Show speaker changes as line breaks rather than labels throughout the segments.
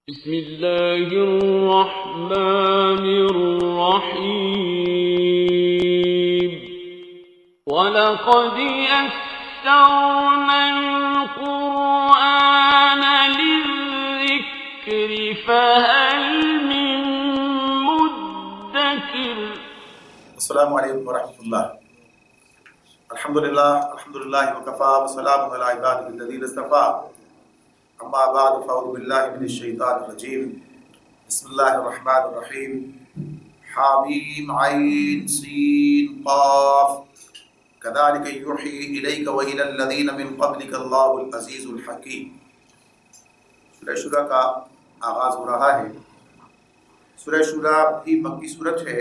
بسم الله الرحمن الرحيم ولقد يسرنا القرآن للذكر فهل من مدكر.
السلام علیکم ورحمۃ اللہ. الحمدللہ وکفا وسلام علی عبادہ الذین اصطفیٰ. اما بعد فاعوذ باللہ من الشیطان الرجیم. بسم اللہ الرحمن الرحیم. حامیم عین سین قاف کذالک یوحی الیک والی الذین من قبلک اللہ العزیز الحکیم. سورہ شورى کا آغاز ہو رہا ہے. سورہ شورى بھی مکی صورت ہے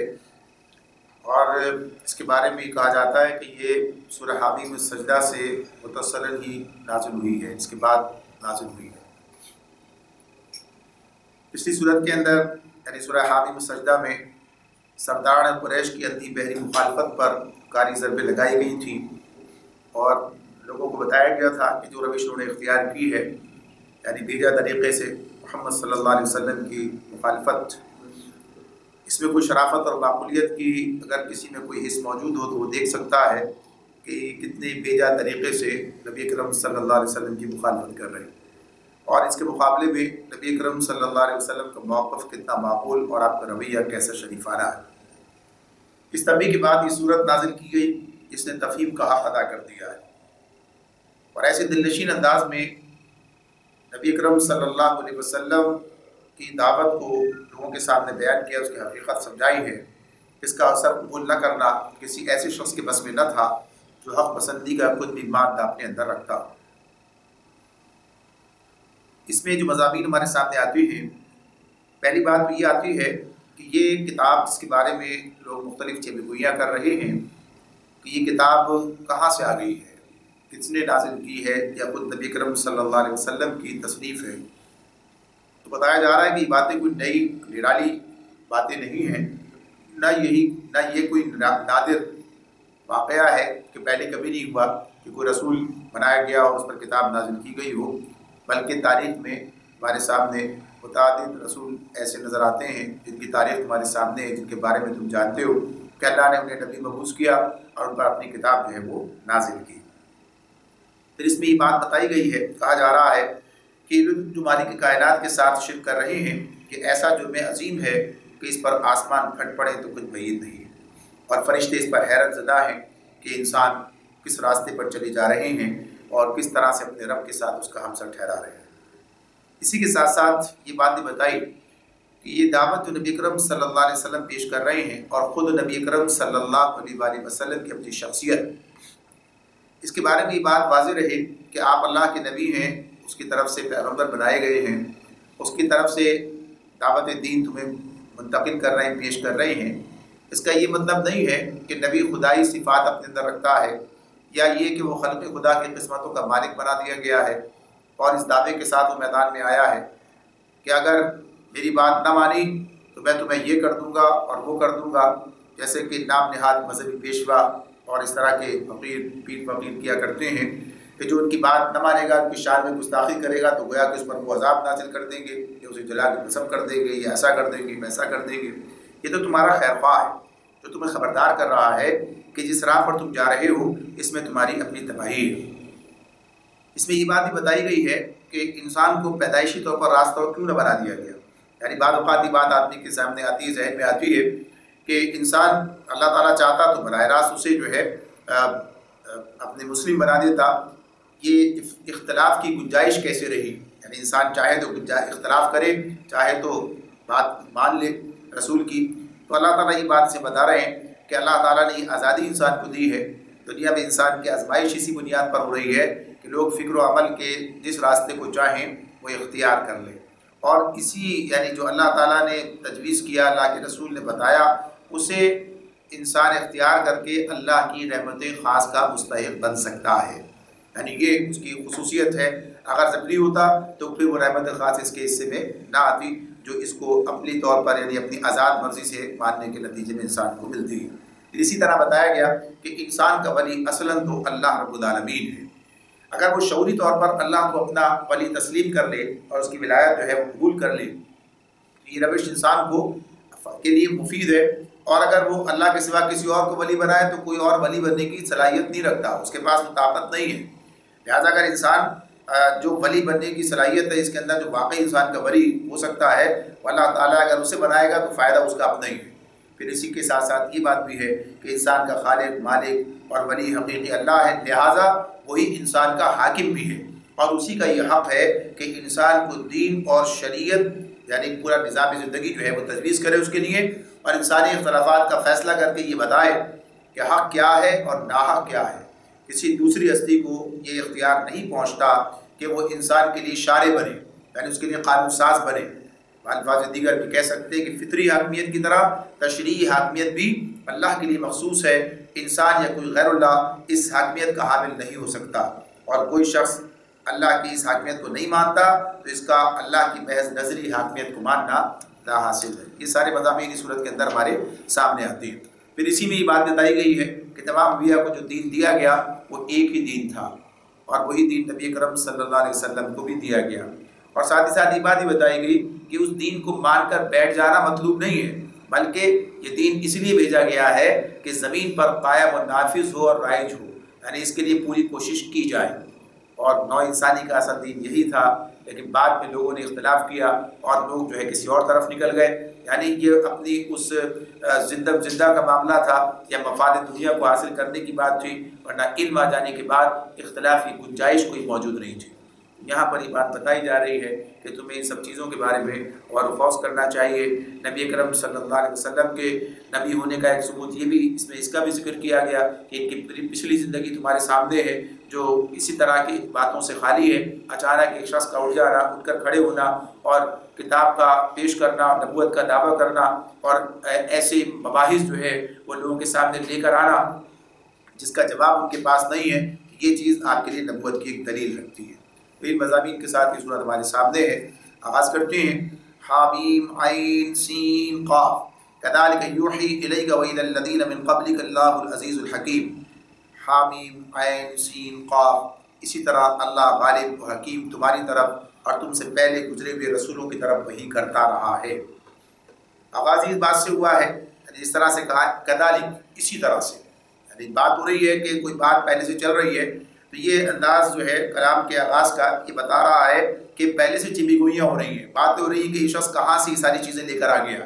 اور اس کے بارے میں کہا جاتا ہے کہ یہ سورہ حامیم السجدہ سے متصلاً ہی نازل ہوئی ہے، اس کے بعد نازل ہوئی ہے. پچھلی صورت کے اندر یعنی سورہ حامیم السجدہ میں سرداران قریش کی اندھی بحری مخالفت پر کاری ضربیں لگائی گئی تھیں اور لوگوں کو بتایا گیا تھا کہ جو روش انہوں نے اختیار کی ہے یعنی بھیجا طریقے سے محمد صلی اللہ علیہ وسلم کی مخالفت، اس میں کوئی شرافت اور معقولیت کی اگر کسی میں کوئی حص موجود ہو تو وہ دیکھ سکتا ہے کہ کتنے بیجا طریقے سے نبی اکرم صلی اللہ علیہ وسلم کی مخالفت کر رہے ہیں اور اس کے مقابلے میں نبی اکرم صلی اللہ علیہ وسلم کا موقف کتنا معقول اور آپ کا رویہ کیسا شریفانہ ہے. اس تنبیہ کے بعد یہ صورت نازل کی گئی جس نے تفہیم کا حق ادا کر دیا ہے اور ایسے دلنشین انداز میں نبی اکرم صلی اللہ علیہ وسلم کی دعوت کو لوگوں کے سامنے بیان کیا، اس کی حقیقت سمجھائی ہے. اس کا اثر قبول نہ کرنا کسی ایسے شخص کے بس میں نہ تھا جو حق پسندی کا خود بھی مادہ اپنے اندر رکھتا. اس میں جو مضامین ہمارے سامنے آتی ہیں، پہلی بات تو یہ آتی ہے کہ یہ کتاب جس کے بارے میں لوگ مختلف چیبگوئیاں کر رہے ہیں کہ یہ کتاب کہاں سے آ گئی ہے، کس نے نازل کی ہے یا خود نبی اکرم صلی اللہ علیہ وسلم کی تصنیف ہے. تو بتایا جا رہا ہے کہ یہ باتیں کوئی نئی نرالی باتیں نہیں ہیں، نہ یہ کوئی نادر واقعہ ہے کہ پہلے کبھی نہیں ہوا کہ کوئی رسول بنایا گیا اور اس پر کتاب نازل کی گئی ہو، بلکہ تاریخ میں ہمارے سامنے متعدد رسول ایسے نظر آتے ہیں جن کی تاریخ تمہارے سامنے ہے، جن کے بارے میں تم جانتے ہو کہ اللہ نے انہیں نبی مبعوث کیا اور ان پر اپنی کتاب جو ہے وہ نازل کی. پھر اس میں یہ بات بتائی گئی ہے، کہا جا رہا ہے کہ جو مالک کائنات کے ساتھ شرک کر رہے ہیں کہ ایسا جرم عظیم ہے کہ اس پر آسمان پھٹ پڑے تو کچھ بعید نہیں ہے اور فرشتے اس پر حیرت زدہ ہیں کہ انسان کس راستے پر چلے جا رہے ہیں اور کس طرح سے اپنے رب کے ساتھ اس کا ہمسر ٹھہرا رہے ہیں. اسی کے ساتھ ساتھ یہ باتیں بتائی کہ یہ دعوت جو نبی اکرم صلی اللہ علیہ وسلم پیش کر رہے ہیں اور خود نبی اکرم صلی اللہ علیہ وسلم کی اپنی شخصیت، اس کے بارے میں یہ بات واضح رہے کہ آپ اللہ کے نبی ہیں، اس کی طرف سے پیغمبر بنائے گئے ہیں، اس کی طرف سے دعوت دین تمہیں منتقل کر رہے ہیں، پیش کر رہے ہیں. اس کا یہ مطلب نہیں ہے کہ نبی خدائی صفات اپنے اندر رکھتا ہے یا یہ کہ وہ خلق خدا کی قسمتوں کا مالک بنا دیا گیا ہے اور اس دعوے کے ساتھ وہ میدان میں آیا ہے کہ اگر میری بات نہ مانی تو میں تمہیں یہ کر دوں گا اور وہ کر دوں گا، جیسے کہ نام نہاد مذہبی پیشوا اور اس طرح کے فقیر پیر فقیر کیا کرتے ہیں کہ جو ان کی بات نہ مانے گا، ان کی شان میں گستاخی کرے گا تو گویا کہ اس پر وہ عذاب نازل کر دیں گے یا اسے جلا کے قسم کر دیں گے یا ایسا کر دیں گے ویسا کر دیں گے. یہ تو تمہارا خیر خواہ ہے جو تمہیں خبردار کر رہا ہے کہ جس راہ پر تم جا رہے ہو اس میں تمہاری اپنی تباہی ہے. اس میں یہ بات بھی بتائی گئی ہے کہ انسان کو پیدائشی طور پر راستہ کیوں نہ بنا دیا گیا. یعنی بعض اوقات یہ بات آدمی کے سامنے آتی ہے، ذہن میں آتی ہے کہ انسان اللہ تعالیٰ چاہتا تو براہ راست اسے جو ہے اپنے مسلم بنا دیتا. یہ اختلاف کی گنجائش کیسے رہی؟ یعنی انسان چاہے تو اختلاف کرے، چاہے تو بات مان لے رسول کی. تو اللہ تعالیٰ یہ بات سے بتا رہے ہیں کہ اللہ تعالیٰ نے یہ آزادی انسان کو دی ہے. دنیا میں انسان کی آزمائش اسی بنیاد پر ہو رہی ہے کہ لوگ فکر و عمل کے جس راستے کو چاہیں وہ اختیار کر لیں اور اسی یعنی جو اللہ تعالیٰ نے تجویز کیا، اللہ کے رسول نے بتایا، اسے انسان اختیار کر کے اللہ کی رحمت خاص کا مستحق بن سکتا ہے. یعنی یہ اس کی خصوصیت ہے. اگر ضبری ہوتا تو پھر وہ رحمت خاص اس کے حصے میں نہ آتی جو اس کو اپنی طور پر یعنی اپنی آزاد مرضی سے ماننے کے نتیجے میں انسان کو ملتی ہے. اسی طرح بتایا گیا کہ انسان کا ولی اصلاً تو اللہ رب العالمین ہے. اگر وہ شعوری طور پر اللہ کو اپنا ولی تسلیم کر لے اور اس کی ولایت جو ہے وہ قبول کر لے، یہ روش انسان کو کے لیے مفید ہے۔ اور اگر وہ اللہ کے سوا کسی اور کو ولی بنائے تو کوئی اور ولی بننے کی صلاحیت نہیں رکھتا، اس کے پاس وہ طاقت نہیں ہے۔ لہٰذا اگر انسان جو ولی بننے کی صلاحیت ہے، اس کے اندر جو واقعی انسان کا ولی ہو سکتا ہے، اللہ تعالیٰ اگر اسے بنائے گا تو فائدہ اس کا اپنا ہی ہے۔ پھر اسی کے ساتھ ساتھ یہ بات بھی ہے کہ انسان کا خالق، مالک اور ولی حقیقی اللہ ہے، لہٰذا وہی انسان کا حاکم بھی ہے، اور اسی کا یہ حق ہے کہ انسان کو دین اور شریعت یعنی پورا نظام زندگی جو ہے وہ تجویز کرے اس کے لیے، اور انسانی اختلافات کا فیصلہ کر کے یہ بتائے کہ حق کیا ہے اور ناحق کیا ہے۔ کسی دوسری ہستی کو یہ اختیار نہیں پہنچتا کہ وہ انسان کے لیے شارع بنے، یعنی اس کے لیے قانون ساز بنے۔ الفاظ دیگر بھی کہہ سکتے ہیں کہ فطری حاکمیت کی طرح تشریعی حاکمیت بھی اللہ کے لیے مخصوص ہے، انسان یا کوئی غیر اللہ اس حاکمیت کا حامل نہیں ہو سکتا، اور کوئی شخص اللہ کی اس حاکمیت کو نہیں مانتا تو اس کا اللہ کی محض نظری حاکمیت کو ماننا لا حاصل ہے۔ یہ سارے مضامین اس صورت کے اندر ہمارے سامنے آتے ہیں۔ پھر اسی میں یہ بات بتائی گئی ہے کہ تمام انبیاء کو جو دین دیا گیا وہ ایک ہی دین تھا، اور وہی دین نبی اکرم صلی اللہ علیہ وسلم کو بھی دیا گیا، اور ساتھ ہی ساتھ یہ بات بھی بتائی گئی کہ اس دین کو مان کر بیٹھ جانا مطلوب نہیں ہے، بلکہ یہ دین اس لیے بھیجا گیا ہے کہ زمین پر قائم و نافذ ہو اور رائج ہو، یعنی اس کے لیے پوری کوشش کی جائے۔ اور نوع انسانی کا اصل دین یہی تھا، لیکن بعد میں لوگوں نے اختلاف کیا اور لوگ جو ہے کسی اور طرف نکل گئے، یعنی یہ اپنی اس زندہ کا معاملہ تھا یا مفاد دنیا کو حاصل کرنے کی بات تھی، ورنہ علم آ جانے کے بعد اختلاف کی گنجائش کوئی موجود نہیں تھی۔ یہاں پر یہ بات بتائی جا رہی ہے کہ تمہیں ان سب چیزوں کے بارے میں غور و خوض کرنا چاہیے۔ نبی اکرم صلی اللہ علیہ وسلم کے نبی ہونے کا ایک ثبوت یہ بھی اس کا بھی ذکر کیا گیا کہ ان کی پچھلی زندگی تمہارے سامنے ہے جو اسی طرح کی باتوں سے خالی ہے۔ اچانک ایک شخص کا اٹھ جانا، اٹھ کر کھڑے ہونا اور کتاب کا پیش کرنا، نبوت کا دعویٰ کرنا، اور ایسے مباحث جو ہے وہ لوگوں کے سامنے لے کر آنا جس کا جواب ان کے پاس نہیں ہے، یہ چیز آپ کے لیے نبوت کی ایک دلیل رکھتی ہے۔ ان مضامین کے ساتھ یہ صورت ہمارے سامنے ہے۔ آغاز کرتے ہیں حامیم عین سین قاف کذالک یوحی الیک وإلی الذین من قبلک اللہ العزیز الحکیم۔ حامیم عین سین قاف، اسی طرح اللہ غالب و حکیم تمہاری طرف اور تم سے پہلے گزرے ہوئے رسولوں کی طرف وحی کرتا رہا ہے۔ آغاز اس بات سے ہوا ہے، یعنی اس طرح سے کہا کذالک، اسی طرح سے، یعنی بات ہو رہی ہے کہ کوئی بات پہلے سے چل رہی ہے، تو یہ انداز جو ہے کلام کے آغاز کا یہ بتا رہا ہے کہ پہلے سے چمی گوئیاں ہو رہی ہیں، بات ہو رہی ہے کہ یہ شخص کہاں سے یہ ساری چیزیں لے کر آ گیا،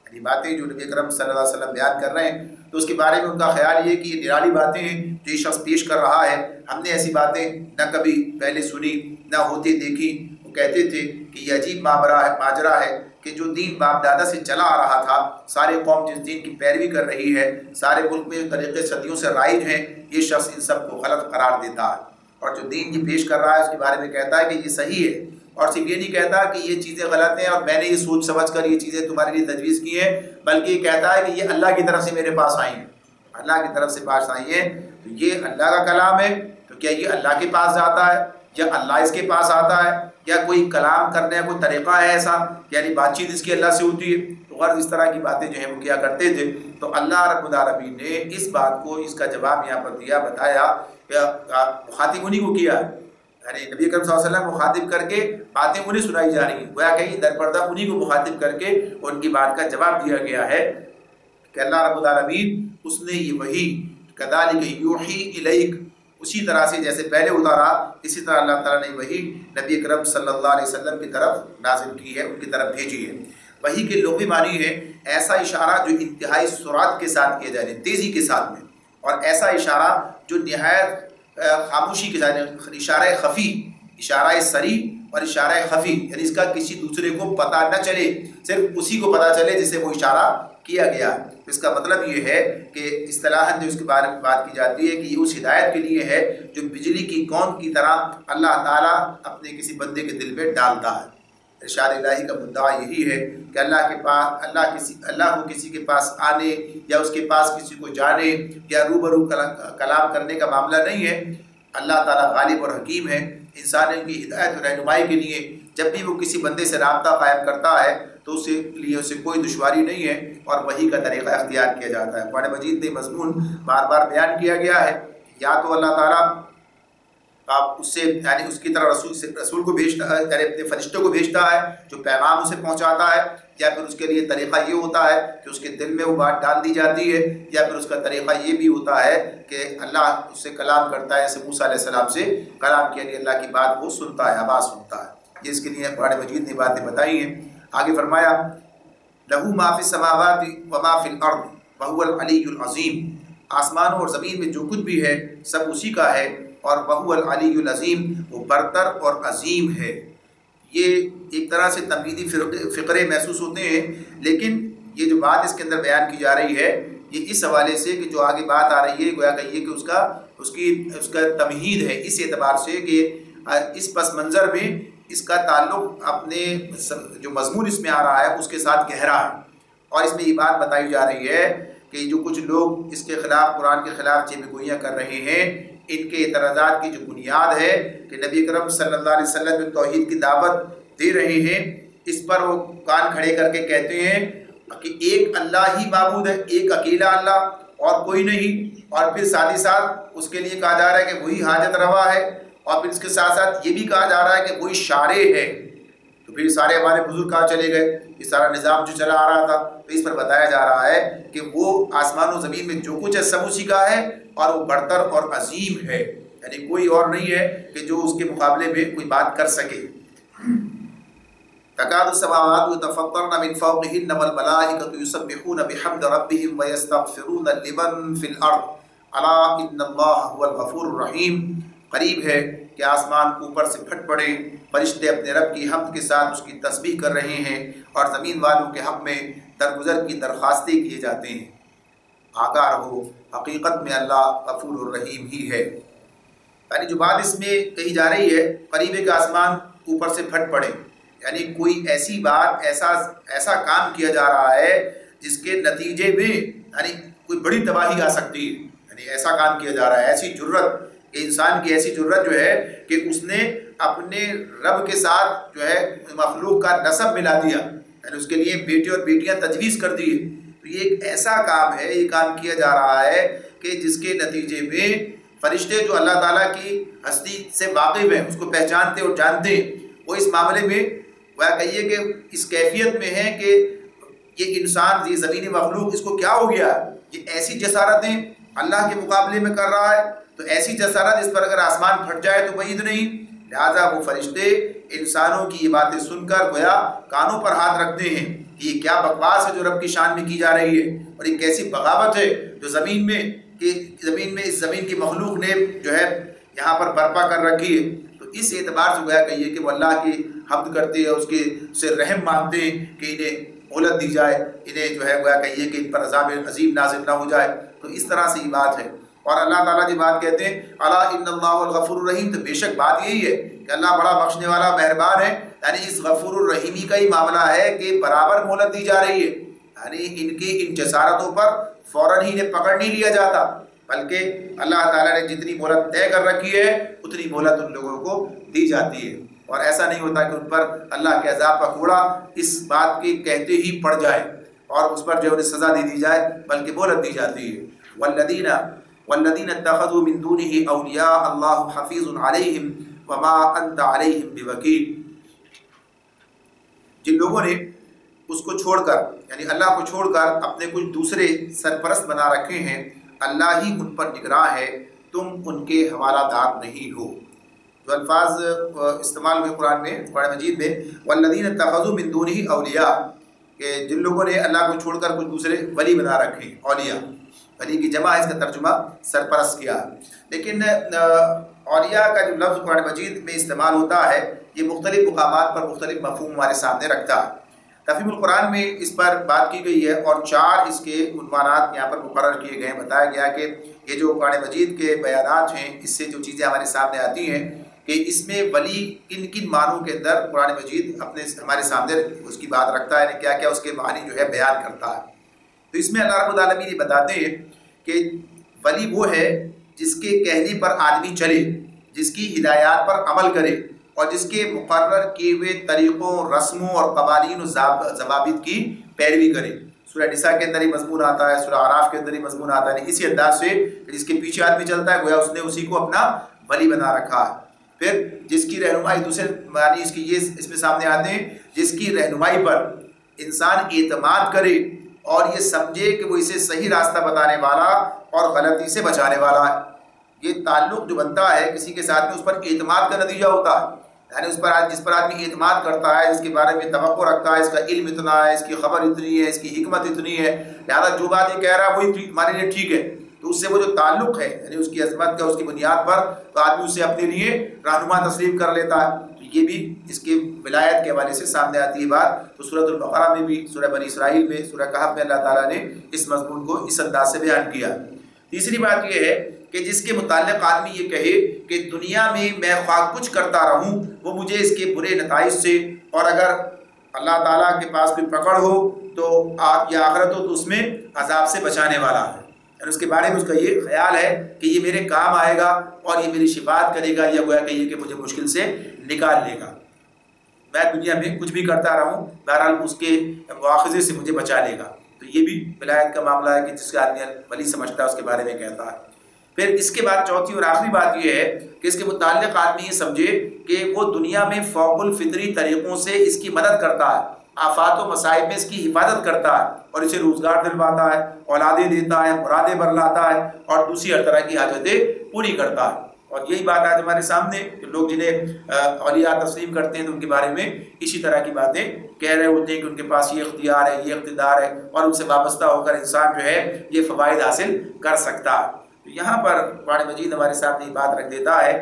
یعنی باتیں جو نبی اکرم صلی اللہ علیہ وسلم بیان کر رہے ہیں تو اس کے بارے میں ان کا خیال یہ کہ یہ نرالی باتیں ہیں جو یہ شخص پیش کر رہا ہے، ہم نے ایسی باتیں نہ کبھی پہلے سنی نہ ہوتے دیکھی۔ وہ کہتے تھے کہ یہ عجیب ماجرا ہے کہ جو دین باپ دادا سے چلا آ رہا تھا، سارے قوم جس دین کی پیروی کر رہی ہے، سارے ملک میں جو طریقے صدیوں سے رائج ہیں، یہ شخص ان سب کو غلط قرار دیتا ہے، اور جو دین یہ پیش کر رہا ہے اس کے بارے میں کہتا ہے کہ یہ صحیح ہے، اور صرف یہ نہیں کہتا کہ یہ چیزیں غلط ہیں اور میں نے یہ سوچ سمجھ کر یہ چیزیں تمہارے لیے تجویز کی ہیں، بلکہ یہ کہتا ہے کہ یہ اللہ کی طرف سے میرے پاس آئی ہیں، اللہ کی طرف سے پاس آئی ہیں، تو یہ اللہ کا کلام ہے، تو کیا یہ اللہ کے پاس جاتا ہے یا اللہ اس کے پاس آتا ہے، یا کوئی کلام کرنے کا کوئی طریقہ ہے ایسا، یعنی بات چیت اس کی اللہ سے ہوتی ہے، تو غرض اس طرح کی باتیں جو ہیں وہ کیا کرتے تھے۔ تو اللہ رب العالمین نے اس بات کو، اس کا جواب یہاں پر دیا، بتایا، مخاطب انہی کو کیا، یعنی نبی اکرم صلی اللہ علیہ وسلم مخاطب کر کے باتیں انہیں سنائی جا رہی ہیں، گویا کہ یہ در پردہ انہی کو مخاطب کر کے ان کی بات کا جواب دیا گیا ہے کہ اللہ رب العالمین اس نے یہ وحی کذالک یوحی الیک، اسی طرح سے جیسے پہلے اتارا اسی طرح اللہ تعالیٰ نے وحی نبی اکرم صلی اللہ علیہ وسلم کی طرف نازل کی ہے، ان کی طرف بھیجی ہے۔ وحی کے لغوی معنی ہے ایسا اشارہ جو انتہائی سرعت کے ساتھ کیا جائے، تیزی کے ساتھ میں، اور ایسا اشارہ جو نہایت خاموشی کے ساتھ، اشارہ خفی، اشارہ سری اور اشارہ خفی، یعنی اس کا کسی دوسرے کو پتہ نہ چلے، صرف اسی کو پتہ چلے جسے وہ اشارہ کیا گیا۔ اس کا مطلب یہ ہے کہ اصطلاحاً جو اس کے بارے میں بات کی جاتی ہے کہ یہ اس ہدایت کے لیے ہے جو بجلی کی کون کی طرح اللہ تعالیٰ اپنے کسی بندے کے دل میں ڈالتا ہے۔ ارشاد الہی کا مدعا یہی ہے کہ اللہ کو کسی کے پاس آنے یا اس کے پاس کسی کو جانے یا روبرو کلام کرنے کا معاملہ نہیں ہے۔ اللہ تعالیٰ غالب اور حکیم ہے، انسانوں کی ہدایت و رہنمائی کے لیے جب بھی وہ کسی بندے سے رابطہ قائم کرتا ہے تو اس لیے اسے کوئی دشواری نہیں ہے اور وحی کا طریقہ اختیار کیا جاتا ہے۔ قرآن مجید میں مضمون بار بار بیان کیا گیا ہے، یا تو اللہ تعالیٰ آپ اس سے یعنی اس کی طرح رسول کو بھیجتا ہے، یعنی اپنے فرشتوں کو بھیجتا ہے جو پیغام اسے پہنچاتا ہے، یا پھر اس کے لیے طریقہ یہ ہوتا ہے کہ اس کے دل میں وہ بات ڈال دی جاتی ہے، یا پھر اس کا طریقہ یہ بھی ہوتا ہے کہ اللہ اس سے کلام کرتا ہے، جیسے موسیٰ علیہ السلام سے کلام کیا، یعنی اللہ کی بات وہ سنتا ہے، آواز سنتا ہے۔ یہ اس کے لیے قرآن مجید نے باتیں بتائی ہیں۔ آگے فرمایا لہو ما فی السماوات و ما فی الارض وہو العلی العظیم، آسمانوں اور زمین میں جو کچھ بھی ہے سب اسی کا ہے، اور وہو العلی العظیم، وہ برتر اور عظیم ہے۔ یہ ایک طرح سے تمہیدی فقرے محسوس ہوتے ہیں، لیکن یہ جو بات اس کے اندر بیان کی جا رہی ہے یہ اس حوالے سے کہ جو آگے بات آ رہی ہے گویا کہیے کہ اس کا تمہید ہے، اس اعتبار سے کہ اس پس منظر میں اس کا تعلق اپنے جو مضمون اس میں آ رہا ہے اس کے ساتھ گہرا ہے، اور اس میں یہ بات بتائی جا رہی ہے کہ جو کچھ لوگ اس کے خلاف، قرآن کے خلاف چیمے گوئیاں کر رہے ہیں، ان کے اعتراضات کی جو بنیاد ہے کہ نبی اکرم صلی اللہ علیہ وسلم جو توحید کی دعوت دے رہے ہیں، اس پر وہ کان کھڑے کر کے کہتے ہیں کہ ایک اللہ ہی معبود ہے، ایک اکیلا اللہ اور کوئی نہیں، اور پھر ساتھ ہی ساتھ اس کے لیے کہا جا رہا ہے کہ وہی حاجت روا ہے، اور پھر اس کے ساتھ ساتھ یہ بھی کہا جا رہا ہے کہ وہی شارع ہے۔ تو پھر سارے ہمارے بزرگ کہاں چلے گئے؟ یہ سارا نظام جو چلا آ رہا تھا، تو اس پر بتایا جا رہا ہے کہ وہ آسمان و زمین میں جو کچھ ہے سب اسی کا ہے، اور وہ برتر اور عظیم ہے، یعنی کوئی اور نہیں ہے کہ جو اس کے مقابلے میں کوئی بات کر سکے۔ تکاد السماوات يتفطرن من فوقهن والملائكة يسبحون بحمد ربهم ويستغفرون لمن في الارض الا ان الله هو الغفور الرحيم۔ قریب ہے کہ آسمان اوپر سے پھٹ پڑے، فرشتے اپنے رب کی حمد کے ساتھ اس کی تسبیح کر رہے ہیں، اور زمین والوں کے حق میں درگزر کی درخواستیں کیے جاتے ہیں۔ آگاہ ہو، حقیقت میں اللہ غفور الرحیم ہی ہے۔ یعنی جو بات اس میں کہی جا رہی ہے، قریب ہے کہ آسمان اوپر سے پھٹ پڑے، یعنی کوئی ایسی بات، ایسا کام کیا جا رہا ہے جس کے نتیجے میں یعنی کوئی بڑی تباہی آ سکتی ہے، یعنی ایسا کام کیا جا رہا ہے، ایسی جرت، انسان کی ایسی جرت جو ہے کہ اس نے اپنے رب کے ساتھ جو ہے مخلوق کا نسب ملا دیا، یعنی اس کے لیے بیٹے اور بیٹیاں تجویز کر دیے۔ تو یہ ایک ایسا کام ہے، یہ کام کیا جا رہا ہے کہ جس کے نتیجے میں فرشتے جو اللہ تعالیٰ کی ہستی سے واقف ہیں، اس کو پہچانتے اور جانتے ہیں، وہ اس معاملے میں وہ کہیے کہ اس کیفیت میں ہے کہ یہ انسان، یہ زمینی مخلوق، اس کو کیا ہو گیا، یہ ایسی جسارتیں اللہ کے مقابلے میں کر رہا ہے، تو ایسی جسارت اس پر اگر آسمان پھٹ جائے تو بعید نہیں، لہذا وہ فرشتے انسانوں کی یہ باتیں سن کر گویا کانوں پر ہاتھ رکھتے ہیں کہ یہ کیا بکواس ہے جو رب کی شان میں کی جا رہی ہے، اور یہ کیسی بغاوت ہے جو زمین میں اس زمین کی مخلوق نے جو ہے یہاں پر برپا کر رکھی ہے۔ تو اس اعتبار سے گویا کہیے کہ وہ اللہ کی حمد کرتے ہیں، اس کے سے رحم مانگتے ہیں کہ انہیں مہلت دی جائے، انہیں جو ہے گویا کہیے کہ ان پر عذاب عظیم نازل نہ ہو جائے۔ تو اس طرح سے یہ بات ہے، اور اللہ تعالیٰ جب بات کہتے ہیں الا ان اللہ الغفور الرحیم، تو بے شک بات یہی ہے کہ اللہ بڑا بخشنے والا مہربان ہے، یعنی اس غفور الرحیمی کا ہی معاملہ ہے کہ برابر مہلت دی جا رہی ہے، یعنی ان کی ان جسارتوں پر فوراً ہی انہیں پکڑ نہیں لیا جاتا، بلکہ اللہ تعالیٰ نے جتنی مہلت طے کر رکھی ہے اتنی مہلت ان لوگوں کو دی جاتی ہے، اور ایسا نہیں ہوتا کہ ان پر اللہ کے عذاب کا کوڑا اس بات کے کہتے ہی پڑ جائے اور اس پر جو انہیں سزا دے دی جائے، بلکہ مہلت دی جاتی ہے۔ والذین اتخذوا من دونه اولیاء اللہ حفیظ علیہم وما انت علیہم بوکیل۔ جن لوگوں نے اس کو چھوڑ کر، یعنی اللہ کو چھوڑ کر اپنے کچھ دوسرے سرپرست بنا رکھے ہیں، اللہ ہی ان پر نگراں ہے، تم ان کے حوالہ دار نہیں ہو۔ جو الفاظ استعمال ہوئے قرآن میں، قرآن مجید میں، والذین اتخذوا من دونه اولیاء، کہ جن لوگوں نے اللہ کو چھوڑ کر کچھ دوسرے ولی بنا رکھے، اولیاء، ولی کی جمع اس کا ترجمہ سرپرست کیا، لیکن اولیاء کا جو لفظ قرآن مجید میں استعمال ہوتا ہے یہ مختلف مقامات پر مختلف مفہوم ہمارے سامنے رکھتا ہے۔ تفہیم القرآن میں اس پر بات کی گئی ہے، اور 4 اس کے عنوانات یہاں پر مقرر کیے گئے ہیں۔ بتایا گیا کہ یہ جو قرآن مجید کے بیانات ہیں، اس سے جو چیزیں ہمارے سامنے آتی ہیں کہ اس میں ولی کن کن معنوں کے اندر قرآن مجید ہمارے سامنے اس کی بات رکھتا ہے، کیا کیا اس کے معنی جو ہے بیان کرتا ہے۔ تو اس میں اللہ رب العالمین یہ بتاتے ہیں کہ ولی وہ ہے جس کے کہنے پر آدمی چلے، جس کی ہدایات پر عمل کرے، اور جس کے مقرر کیے ہوئے طریقوں، رسموں اور قوانین و ضوابط کی پیروی کرے۔ سورہ نساء کے اندر ہی مضمون آتا ہے، سورہ اعراف کے اندر ہی مضمون آتا ہے، اسی انداز سے جس کے پیچھے آدمی چلتا ہے گویا اس نے اسی کو اپنا ولی بنا رکھا ہے۔ پھر جس کی رہنمائی دوسرے معنی اس کی یہ اس میں سامنے آتے ہیں، جس کی رہنمائی پر انسان اعتماد کرے اور یہ سمجھے کہ وہ اسے صحیح راستہ بتانے والا اور غلطی سے بچانے والا ہے۔ یہ تعلق جو بنتا ہے کسی کے ساتھ میں، اس پر اعتماد کا نتیجہ ہوتا ہے، یعنی اس پر جس پر آدمی اعتماد کرتا ہے، جس کے بارے میں توقع رکھتا ہے، اس کا علم اتنا ہے، اس کی خبر اتنی ہے، اس کی حکمت اتنی ہے، لہٰذا جو بات یہ کہہ رہا ہے وہی ہمارے لیے ٹھیک ہے، تو اس سے وہ جو تعلق ہے یعنی اس کی عظمت کا، اس کی بنیاد پر تو آدمی اسے اپنے لیے رہنما تسلیم کر لیتا ہے۔ تو یہ بھی اس کے ولایت کے حوالے سے سامنے آتی ہے بات۔ تو سورۃ البقرہ میں بھی، سورہ بنی اسرائیل میں، سورہ کہف میں اللہ تعالیٰ نے اس مضمون کو اس انداز سے بیان کیا۔ تیسری بات یہ ہے کہ جس کے متعلق آدمی یہ کہے کہ دنیا میں خواہ کچھ کرتا رہوں وہ مجھے اس کے برے نتائج سے، اور اگر اللہ تعالیٰ کے پاس کوئی پکڑ ہو تو یا آخرت ہو تو اس میں عذاب سے بچانے والا ہے، اور اس کے بارے میں اس کا یہ خیال ہے کہ یہ میرے کام آئے گا اور یہ میری شفاعت کرے گا، یا گویا کہ یہ کہ مجھے مشکل سے نکال لے گا، میں دنیا میں کچھ بھی کرتا رہوں بہرحال اس کے مواخذے سے مجھے بچا لے گا۔ تو یہ بھی ولایت کا معاملہ ہے کہ جس کے آدمی ولی سمجھتا ہے اس کے بارے میں کہتا ہے۔ پھر اس کے بعد چوتھی اور آخری بات یہ ہے کہ اس کے متعلق آدمی یہ سمجھے کہ وہ دنیا میں فوق الفطری طریقوں سے اس کی مدد کرتا ہے، آفات و مصائب میں اس کی حفاظت کرتا ہے، اور اسے روزگار دلواتا ہے، اولادیں دیتا ہے، مرادیں برلاتا ہے، اور دوسری ہر طرح کی حاجتیں پوری کرتا ہے۔ اور یہی بات آج ہمارے سامنے کہ لوگ جنہیں اولیاء تسلیم کرتے ہیں تو ان کے بارے میں اسی طرح کی باتیں کہہ رہے ہوتے ہیں کہ ان کے پاس یہ اختیار ہے، یہ اقتدار ہے، اور ان سے وابستہ ہو کر انسان جو ہے یہ فوائد حاصل کر سکتا ہے۔ تو یہاں پر قرآن مجید ہمارے سامنے یہ بات رکھ دیتا ہے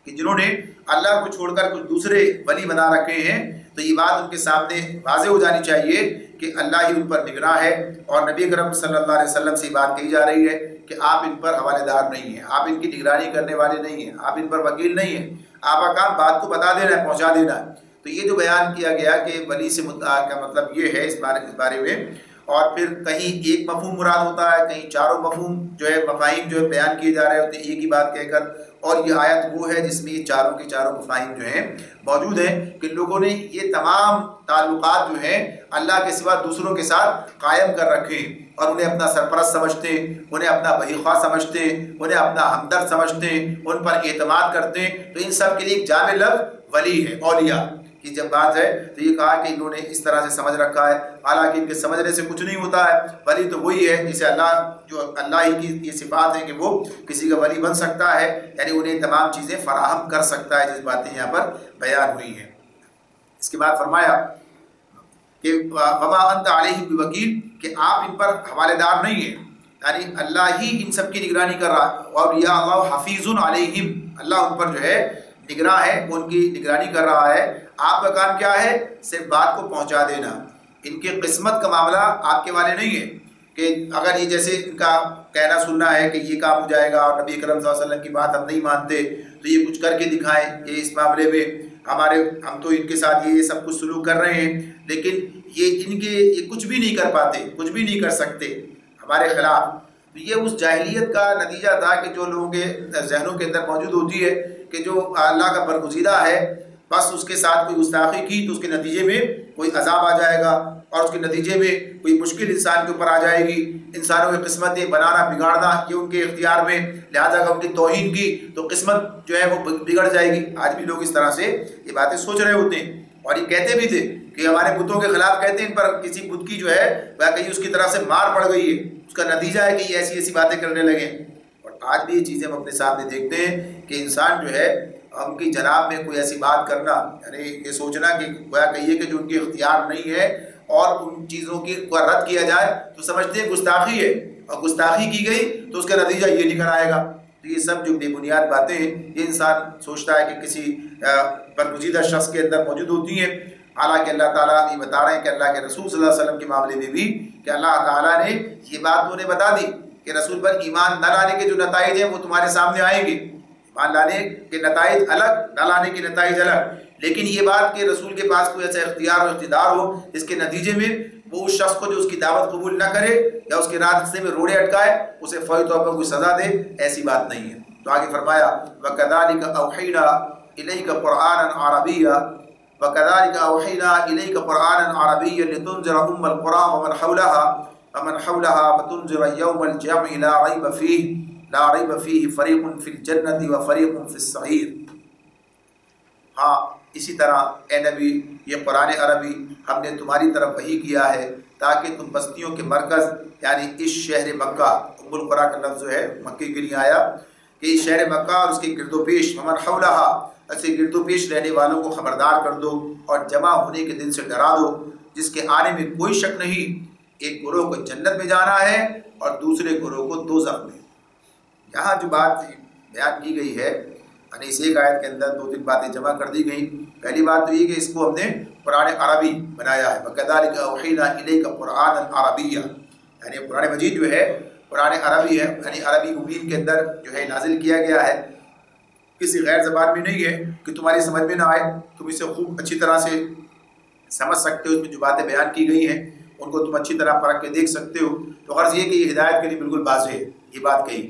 کہ جنہوں نے اللہ کو چھوڑ کر کچھ دوسرے ولی بنا رکھے ہیں تو یہ بات ان کے سامنے واضح ہو جانی چاہیے کہ اللہ ہی ان پر نگراں ہے، اور نبی اکرم صلی اللہ علیہ وسلم سے یہ بات کہی جا رہی ہے کہ آپ ان پر حوالے دار نہیں ہیں، آپ ان کی نگرانی کرنے والے نہیں ہیں، آپ ان پر وکیل نہیں ہیں، آپ کا کام بات کو بتا دینا ہے، پہنچا دینا ہے۔ تو یہ جو بیان کیا گیا کہ ولی سے کا مطلب یہ ہے اس بارے میں، اور پھر کہیں ایک مفہوم مراد ہوتا ہے، کہیں چاروں مفہوم جو ہے مفاہیم جو ہے بیان کیے جا رہے ہوتے ہیں ایک ہی بات کہہ کر، اور یہ آیت وہ ہے جس میں یہ چاروں کے چاروں مفاہیم جو ہیں موجود ہیں کہ لوگوں نے یہ تمام تعلقات جو ہیں اللہ کے سوا دوسروں کے ساتھ قائم کر رکھے ہیں، اور انہیں اپنا سرپرست سمجھتے ہیں، انہیں اپنا بحی خواہ سمجھتے ہیں، انہیں اپنا ہمدرد سمجھتے ہیں، ان پر اعتماد کرتے ہیں۔ تو ان سب کے لیے ایک جامع لفظ ولی ہے، اولیاء کی جب بات ہے تو یہ کہا کہ انہوں نے اس طرح سے سمجھ رکھا ہے، حالانکہ ان کے سمجھنے سے کچھ نہیں ہوتا ہے۔ ولی تو وہی ہے جسے اللہ ہی کی یہ صفات ہے کہ وہ کسی کا ولی بن سکتا ہے، یعنی انہیں تمام چیزیں فراہم کر سکتا ہے، جس باتیں یہاں پر بیان ہوئی ہیں۔ اس کے بعد فرمایا کہ وما انت علیہم بوکیل، کہ آپ ان پر حوالے دار نہیں ہیں، یعنی اللہ ہی ان سب کی نگرانی کر رہا ہے، اور یا اللہ حفیظ علیہم، اللہ ان پر جو ہے نگراں ہے، وہ ان کی نگرانی کر رہا ہے۔ آپ کا کام کیا ہے؟ صرف بات کو پہنچا دینا۔ ان کی قسمت کا معاملہ آپ کے والے نہیں ہے کہ اگر یہ جیسے ان کا کہنا سننا ہے کہ یہ کام ہو جائے گا اور نبی کرم صلی اللہ علیہ وسلم کی بات ہم نہیں مانتے تو یہ کچھ کر کے دکھائیں، یہ اس معاملے میں ہم تو ان کے ساتھ یہ سب کچھ سلوک کر رہے ہیں، لیکن یہ کچھ بھی نہیں کر پاتے، کچھ بھی نہیں کر سکتے ہمارے خلاف۔ تو یہ اس جاہلیت کا نتیجہ تھا کہ جو لوگوں کے ذہنوں کے اندر موجود ہوتی ہے کہ جو اللہ کا برگزیدہ ہے بس اس کے ساتھ کوئی گستاخی کی تو اس کے نتیجے میں کوئی عذاب آ جائے گا، اور اس کے نتیجے میں کوئی مشکل انسان کے اوپر آ جائے گی، انسانوں کی قسمتیں بنانا بگاڑنا یہ ان کے اختیار میں، لہٰذا اگر ان کی توہین کی تو قسمت جو ہے وہ بگڑ جائے گی۔ آج بھی لوگ اس طرح سے یہ باتیں سوچ رہے ہوتے ہیں، اور یہ کہتے بھی تھے کہ ہمارے بتوں کے خلاف کہتے ہیں ان پر کسی بت کی جو ہے واقعی اس کی طرف سے مار پڑ گئی ہے، اس کا نتیجہ ہے کہ یہ ایسی ایسی باتیں کرنے لگے۔ اور آج بھی یہ چیزیں ہم اپنے سامنے دیکھتے ہیں کہ انسان جو ہے ان کی جناب میں کوئی ایسی بات کرنا، یعنی یہ سوچنا کہ گویا کہیے کہ جو ان کے اختیار نہیں ہے اور ان چیزوں کی رد کیا جائے تو سمجھتے ہیں گستاخی ہے، اور گستاخی کی گئی تو اس کا نتیجہ یہ نکل آئے گا۔ تو یہ سب جو بے بنیاد باتیں ہیں یہ انسان سوچتا ہے کہ کسی برگزیدہ شخص کے اندر موجود ہوتی ہیں، حالانکہ اللہ تعالیٰ یہ بتا رہے ہیں کہ اللہ کے رسول صلی اللہ علیہ وسلم کے معاملے میں بھی کہ اللہ تعالیٰ نے یہ بات انہیں بتا دی کہ رسول پر ایمان نہ لانے کے جو نتائج ہیں وہ تمہارے سامنے آئیں گے، ایمان لانے کے نتائج الگ، نہ لانے کے نتائج الگ، لیکن یہ بات کہ رسول کے پاس کوئی ایسا اختیار اور اقتدار ہو اس کے نتیجے میں وہ اس شخص کو جو اس کی دعوت قبول نہ کرے یا اس کے راستے میں روڑے اٹکائے اسے فوری طور پر کوئی سزا دے، ایسی بات نہیں ہے۔ تو آگے فرمایا وَكَذَلِكَ أَوْحَيْنَا إِلَيْكَ قُرْآنًا عَرَبِيًّا وَكَذَلِكَ أَوْحَيْنَا إِلَيْكَ قُرْآنًا عَرَبِيًّا لِتُنذِرَ أُمَّ الْقُرَىٰ وَمَنْ حَوْلَهَا فَمَنْ حَوْلَهَا وَتُنذِرَ يَوْمَ الْجَمْعِ لَا رَيْبَ فِيهِ لا ریب فیہ فریق فی الجنۃ و فریق فی السعیر۔ ہاں اسی طرح اے نبی یہ قرآن عربی ہم نے تمہاری طرف وحی کیا ہے تاکہ تم بستیوں کے مرکز یعنی اس شہر مکہ، ام القریٰ کا لفظ جو ہے مکے کے لیے آیا کہ اس شہر مکہ اور اس کے گرد و پیش ومن حولہا، ایسے گرد و پیش رہنے والوں کو خبردار کر دو اور جمع ہونے کے دن سے ڈرا دو جس کے آنے میں کوئی شک نہیں، ایک گروہ کو جنت میں جانا ہے اور دوسرے گروہ کو دوزخ میں۔ یہاں جو بات بیان کی گئی ہے یعنی اس ایک آیت کے اندر دو تین باتیں جمع کر دی گئیں۔ پہلی بات تو یہ کہ اس کو ہم نے قرآن عربی بنایا ہے، وَكَذَلِكَ أَوْحَيْنَا إِلَيْكَ قُرْآنًا عَرَبِيًّا، یعنی قرآن مجید جو ہے قرآن عربی ہے، یعنی عربی مبین کے اندر جو ہے نازل کیا گیا ہے، کسی غیر زبان میں نہیں ہے کہ تمہاری سمجھ میں نہ آئے، تم اسے خوب اچھی طرح سے سمجھ سکتے ہو، اس میں جو باتیں بیان کی گئی ہیں ان کو تم اچھی طرح پرکھ کے دیکھ سکتے ہو۔ تو غرض یہ کہ یہ ہدایت کے لیے بالکل واضح ہے، یہ بات کہی۔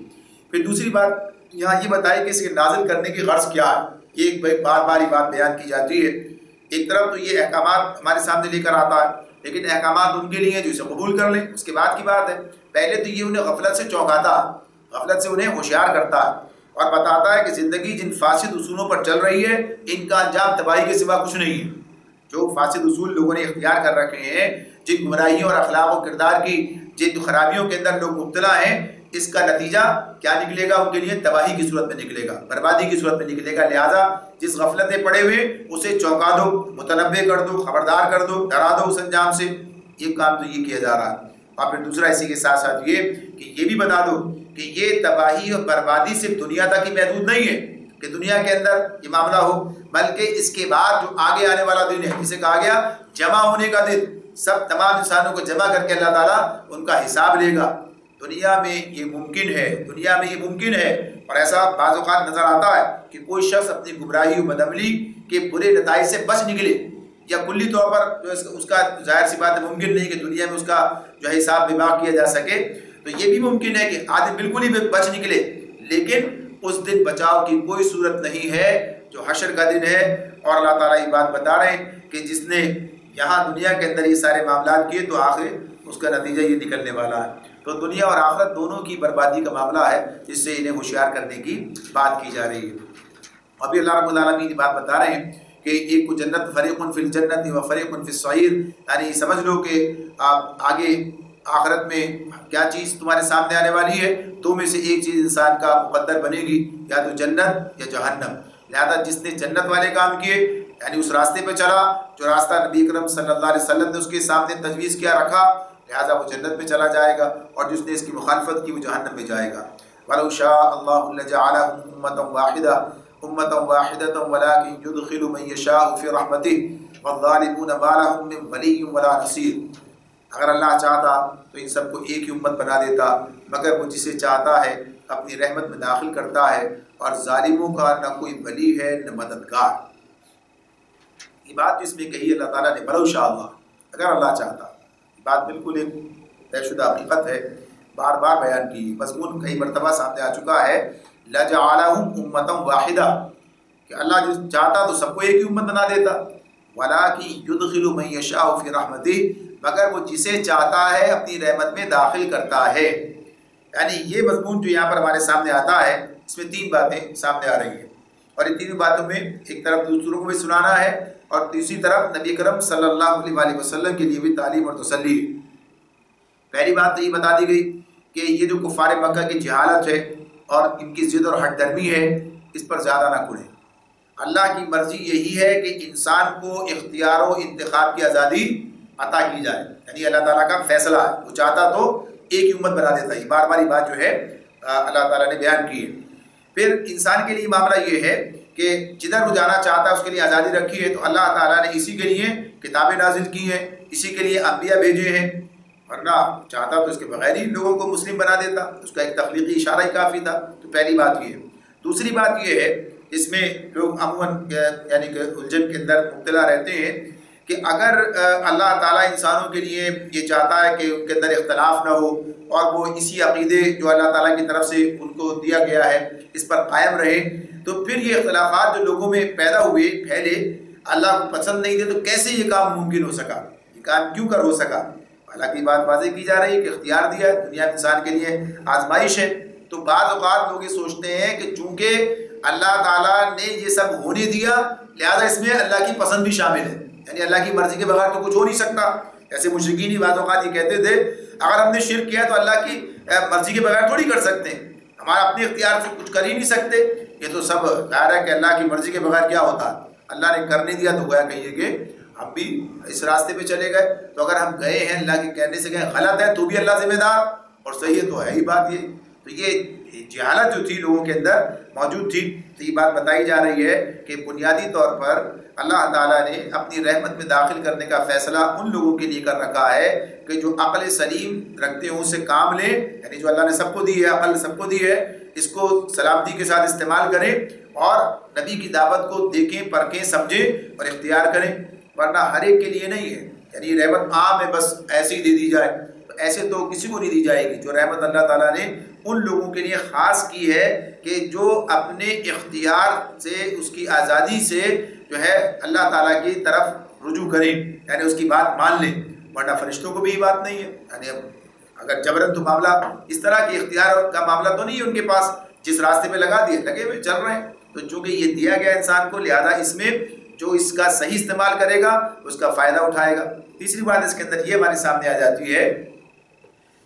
پھر دوسری بات یہاں یہ بتائی کہ اس کے نازل کرنے کی غرض کیا ہے، یہ بار بار یہ بات بیان کی جاتی ہے۔ ایک طرف تو یہ احکامات ہمارے سامنے لے کر آتا ہے، لیکن احکامات ان کے لیے جو اسے قبول کر لیں، اس کے بعد کی بات ہے۔ پہلے تو یہ انہیں غفلت سے چونکاتا ہے، غفلت سے انہیں ہوشیار کرتا ہے اور بتاتا ہے کہ زندگی جن فاسد اصولوں پر چل رہی ہے ان کا انجام تباہی کے سوا کچھ نہیں ہے۔ جو فاسد اصول لوگوں نے اختیار کر رکھے ہیں، جن گمراہیوں اور اخلاق و کردار کی جن خرابیوں کے اندر لوگ مبتلا ہیں، اس کا نتیجہ کیا نکلے گا؟ ان کے لیے تباہی کی صورت میں نکلے گا، بربادی کی صورت میں نکلے گا۔ لہٰذا جس غفلت میں پڑے ہوئے اسے چونکا دو، متنبع کر دو، خبردار کر دو، ڈرا دو اس انجام سے۔ یہ کام تو یہ کیا جا رہا ہے۔ اور پھر دوسرا اسی کے ساتھ ساتھ یہ کہ یہ بھی بتا دو کہ یہ تباہی اور بربادی صرف دنیا تک ہی محدود نہیں ہے کہ دنیا کے اندر یہ معاملہ ہو، بلکہ اس کے بعد جو آگے آنے والا دن ہے، جسے کہا گیا جمع ہونے کا دن، سب تمام انسانوں کو جمع کر کے اللہ تعالیٰ ان کا حساب لے گا۔ دنیا میں یہ ممکن ہے، دنیا میں یہ ممکن ہے، اور ایسا بعض اوقات نظر آتا ہے کہ کوئی شخص اپنی گمراہی و بدعملی کے برے نتائج سے بچ نکلے، یا کلی طور پر جو اس کا ظاہر سی بات ہے ممکن نہیں کہ دنیا میں اس کا جو ہے حساب دماغ کیا جا سکے، تو یہ بھی ممکن ہے کہ آدمی بالکل ہی بچ نکلے، لیکن اس دن بچاؤ کی کوئی صورت نہیں ہے جو حشر کا دن ہے۔ اور اللہ تعالیٰ یہ بات بتا رہے ہیں کہ جس نے یہاں دنیا کے اندر یہ سارے معاملات کیے تو آخر اس کا نتیجہ یہ نکلنے والا ہے۔ تو دنیا اور آخرت دونوں کی بربادی کا معاملہ ہے، جس سے انہیں ہوشیار کرنے کی بات کی جا رہی ہے۔ ابھی اللہ رب العالمین یہ بات بتا رہے ہیں کہ ایک کو جنت، فریق فی الجنت و فریق فی السعیر، یعنی سمجھ لو کہ آپ آگے آخرت میں کیا چیز تمہارے سامنے آنے والی ہے، دو میں سے ایک چیز انسان کا مقدر بنے گی، یا تو جنت یا جہنم۔ لہذا جس نے جنت والے کام کیے یعنی اس راستے پہ چلا جو راستہ نبی اکرم صلی اللہ علیہ وسلم نے اس کے سامنے تجویز کیا رکھا، لہذا وہ جنت میں چلا جائے گا، اور جس نے اس کی مخالفت کی وہ جہنم میں جائے گا۔ وَلَوْ شَاءَ اللَّهُ لَجَعَلَهُمْ أُمَّةً وَاحِدَةً وَلَٰكِن يُدْخِلُ مَن يَشَاءُ فِي رَحْمَتِهِ وَالظَّالِمُونَ مَا لَهُم مِّن وَلِيٍّ وَلَا نَصِيرٍ۔ اگر اللہ چاہتا تو ان سب کو ایک ہی امت بنا دیتا، مگر وہ جسے چاہتا ہے اپنی رحمت میں داخل کرتا ہے، اور ظالموں کا نہ کوئی ولی ہے نہ مددگار۔ یہ بات جس میں کہی اللہ تعالیٰ نے وَلَوْ شَاءَ اللَّهُ، اگر اللہ چاہتا، یہ بات بالکل ایک طے شدہ حقیقت ہے، بار بار بیان کی، مضمون کئی مرتبہ سامنے آ چکا ہے، لَجَعَلَهُمْ أُمَّةً وَاحِدَةً، کہ اللہ جو چاہتا تو سب کو ایک ہی امت بنا دیتا، وَلَٰكِن يُدْخِلُ مَن يَشَاءُ فِي رَحْمَتِهِ، مگر وہ جسے چاہتا ہے اپنی رحمت میں داخل کرتا ہے۔ یعنی یہ مضمون جو یہاں پر ہمارے سامنے آتا ہے، اس میں تین باتیں سامنے آ رہی ہیں، اور ان تینوں باتوں میں ایک طرف دوسروں کو بھی سنانا ہے، اور دوسری طرف نبی کرم صلی اللہ علیہ وسلم کے لیے بھی تعلیم اور تسلی۔ پہلی بات تو یہ بتا دی گئی کہ یہ جو کفار مکہ کی جہالت ہے اور ان کی ضد اور ہٹ درمی ہے، اس پر زیادہ نہ کڑیں۔ اللہ کی مرضی یہی ہے کہ انسان کو اختیار و انتخاب کی آزادی عطا کی جائے، یعنی اللہ تعالیٰ کا فیصلہ ہے، وہ چاہتا تو ایک ہی امت بنا دیتا ہے۔ بار بار یہ بات جو ہے اللہ تعالیٰ نے بیان کی ہے۔ پھر انسان کے لیے معاملہ یہ ہے کہ جدھر وہ جانا چاہتا ہے اس کے لیے آزادی رکھی ہے، تو اللہ تعالیٰ نے اسی کے لیے کتابیں نازل کی ہیں، اسی کے لیے انبیاء بھیجے ہیں، ورنہ چاہتا تو اس کے بغیر ہی لوگوں کو مسلم بنا دیتا، اس کا ایک تخلیقی اشارہ ہی کافی تھا۔ تو پہلی بات یہ ہے۔ دوسری بات یہ ہے، اس میں لوگ عموماً یعنی کہ الجھن کے اندر مبتلا رہتے ہیں کہ اگر اللہ تعالیٰ انسانوں کے لیے یہ چاہتا ہے کہ ان کے اندر اختلاف نہ ہو، اور وہ اسی عقیدے جو اللہ تعالیٰ کی طرف سے ان کو دیا گیا ہے اس پر قائم رہے، تو پھر یہ اختلافات جو لوگوں میں پیدا ہوئے، پھیلے، اللہ کو پسند نہیں تھے، تو کیسے یہ کام ممکن ہو سکا، یہ کام کیوں ہو سکا؟ حالانکہ بات واضح کی جا رہی ہے کہ اختیار دیا ہے، دنیا انسان کے لیے آزمائش ہے، تو بعض اوقات لوگ یہ سوچتے ہیں کہ چونکہ اللہ تعالیٰ نے یہ سب ہونے دیا لہذا اس میں اللہ کی پسند بھی شامل ہے، یعنی اللہ کی مرضی کے بغیر تو کچھ ہو نہیں سکتا۔ ایسے مشرکین ہی بعض اوقات یہ کہتے تھے اگر ہم نے شرک کیا تو اللہ کی مرضی کے بغیر تھوڑی کر سکتے ہیں، ہمارا اپنے اختیار سے کچھ کر ہی نہیں سکتے، یہ تو سب ظاہر ہے کہ اللہ کی مرضی کے بغیر کیا ہوتا ہے، اللہ نے کرنے دیا تو گویا کہیے کہ ہم بھی اس راستے پہ چلے گئے، تو اگر ہم گئے ہیں اللہ کے کہنے سے گئے غلط ہے تو بھی اللہ ذمہ دار، اور صحیح ہے تو ہے ہی بات یہ۔ تو یہ جہالت جو تھی لوگوں کے اندر موجود تھی، تو یہ بات بتائی جا رہی ہے کہ بنیادی طور پر اللہ تعالیٰ نے اپنی رحمت میں داخل کرنے کا فیصلہ ان لوگوں کے لیے کر رکھا ہے کہ جو عقل سلیم رکھتے ہیں اس سے کام لیں، یعنی جو اللہ نے سب کو دی ہے، عقل سب کو دی ہے، اس کو سلامتی کے ساتھ استعمال کریں اور نبی کی دعوت کو دیکھیں، پرکھیں، سمجھیں اور اختیار کریں، ورنہ ہر ایک کے لیے نہیں ہے، یعنی رحمت عام ہے بس ایسے ہی دے دی جائے، تو ایسے تو کسی کو نہیں دی جائے گی۔ جو رحمت اللہ تعالیٰ نے ان لوگوں کے لیے خاص کی ہے کہ جو اپنے اختیار سے، اس کی آزادی سے جو ہے اللہ تعالیٰ کی طرف رجوع کریں، یعنی اس کی بات مان لیں، ورنہ فرشتوں کو بھی یہ بات نہیں ہے، یعنی اگر جبرن تو معاملہ اس طرح کے اختیار کا معاملہ تو نہیں ہے ان کے پاس، جس راستے پہ لگا دیے لگے ہوئے چل رہے ہیں، تو چونکہ یہ دیا گیا انسان کو لہذا اس میں جو اس کا صحیح استعمال کرے گا اس کا فائدہ اٹھائے گا۔ تیسری بات اس کے اندر یہ ہمارے سامنے آ جاتی ہے،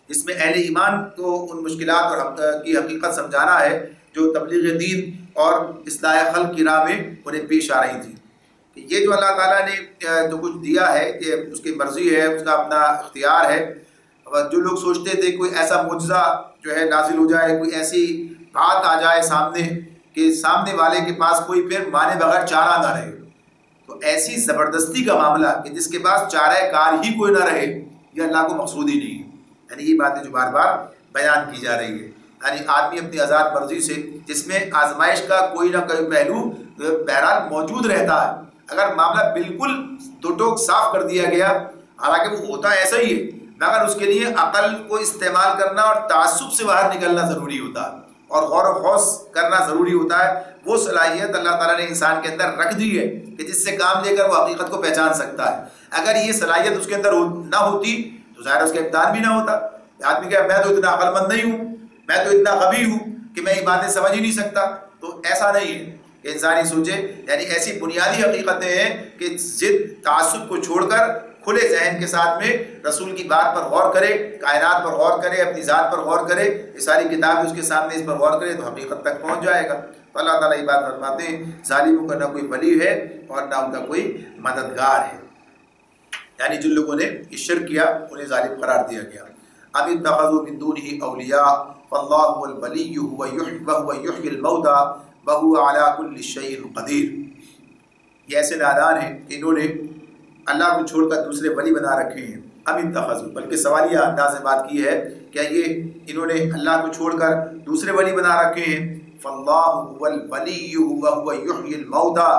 اس میں اہل ایمان کو ان مشکلات اور کی حقیقت سمجھانا ہے جو تبلیغ دین اور اصلاح خلق کی راہ میں انہیں پیش آ رہی تھی، کہ یہ جو اللہ تعالیٰ نے جو کچھ دیا ہے کہ اس کی مرضی ہے، اس کا اپنا اختیار ہے، جو لوگ سوچتے تھے کوئی ایسا معجزہ جو ہے نازل ہو جائے، کوئی ایسی بات آ جائے سامنے کہ سامنے والے کے پاس کوئی پھر مانے بغیر چارہ نہ رہے، تو ایسی زبردستی کا معاملہ کہ جس کے پاس چارہ کار ہی کوئی نہ رہے، یہ اللہ کو مقصود ہی نہیں ہے۔ یعنی یہ باتیں جو بار بار بیان کی جا رہی ہے، یعنی آدمی اپنی آزاد مرضی سے، جس میں آزمائش کا کوئی نہ کوئی پہلو بہرحال موجود رہتا ہے، اگر معاملہ بالکل دو ٹوک صاف کر دیا گیا، حالانکہ وہ ہوتا ایسا ہی ہے، مگر اس کے لیے عقل کو استعمال کرنا اور تعصب سے باہر نکلنا ضروری ہوتا ہے اور غور و خوض کرنا ضروری ہوتا ہے۔ وہ صلاحیت اللہ تعالیٰ نے انسان کے اندر رکھ دی ہے کہ جس سے کام لے کر وہ حقیقت کو پہچان سکتا ہے۔ اگر یہ صلاحیت اس کے اندر نہ ہوتی تو ظاہر اس کا امتحان بھی نہ ہوتا، آدمی کہا میں تو اتنا عقل مند نہیں ہوں، میں تو اتنا غبی ہوں کہ میں یہ باتیں سمجھ ہی نہیں سکتا، تو ایسا نہیں ہے کہ انسان ہی سوچے، یعنی ایسی بنیادی حقیقتیں ہیں کہ ضد تعصب کو چھوڑ کر کھلے ذہن کے ساتھ میں رسول کی بات پر غور کرے، کائنات پر غور کرے، اپنی ذات پر غور کرے، یہ ساری کتاب اس کے سامنے اس پر غور کرے تو حقیقت تک پہنچ جائے گا۔ تو اللہ تعالیٰ یہ بات فرماتے ہیں ظالموں کا نہ کوئی ولی ہے اور نہ ان کا کوئی مددگار ہے، یعنی جن لوگوں نے یہ شرک کیا انہیں ظالم قرار دیا گیا۔ اب اتخذوا من دونه اولیاء فاللہ هو الولی وهو یحیی الموتى وهو علی کل شیء قدیر۔ یہ ایسے نادان ہیں کہ انہوں نے اللہ کو چھوڑ کر دوسرے ولی بنا رکھے ہیں۔ اب اتخذوا، بلکہ سوالیہ انداز سے بات کی ہے، کیا یہ انہوں نے اللہ کو چھوڑ کر دوسرے ولی بنا رکھے ہیں؟ فاللہ هو الولی وهو یحیی الموتى،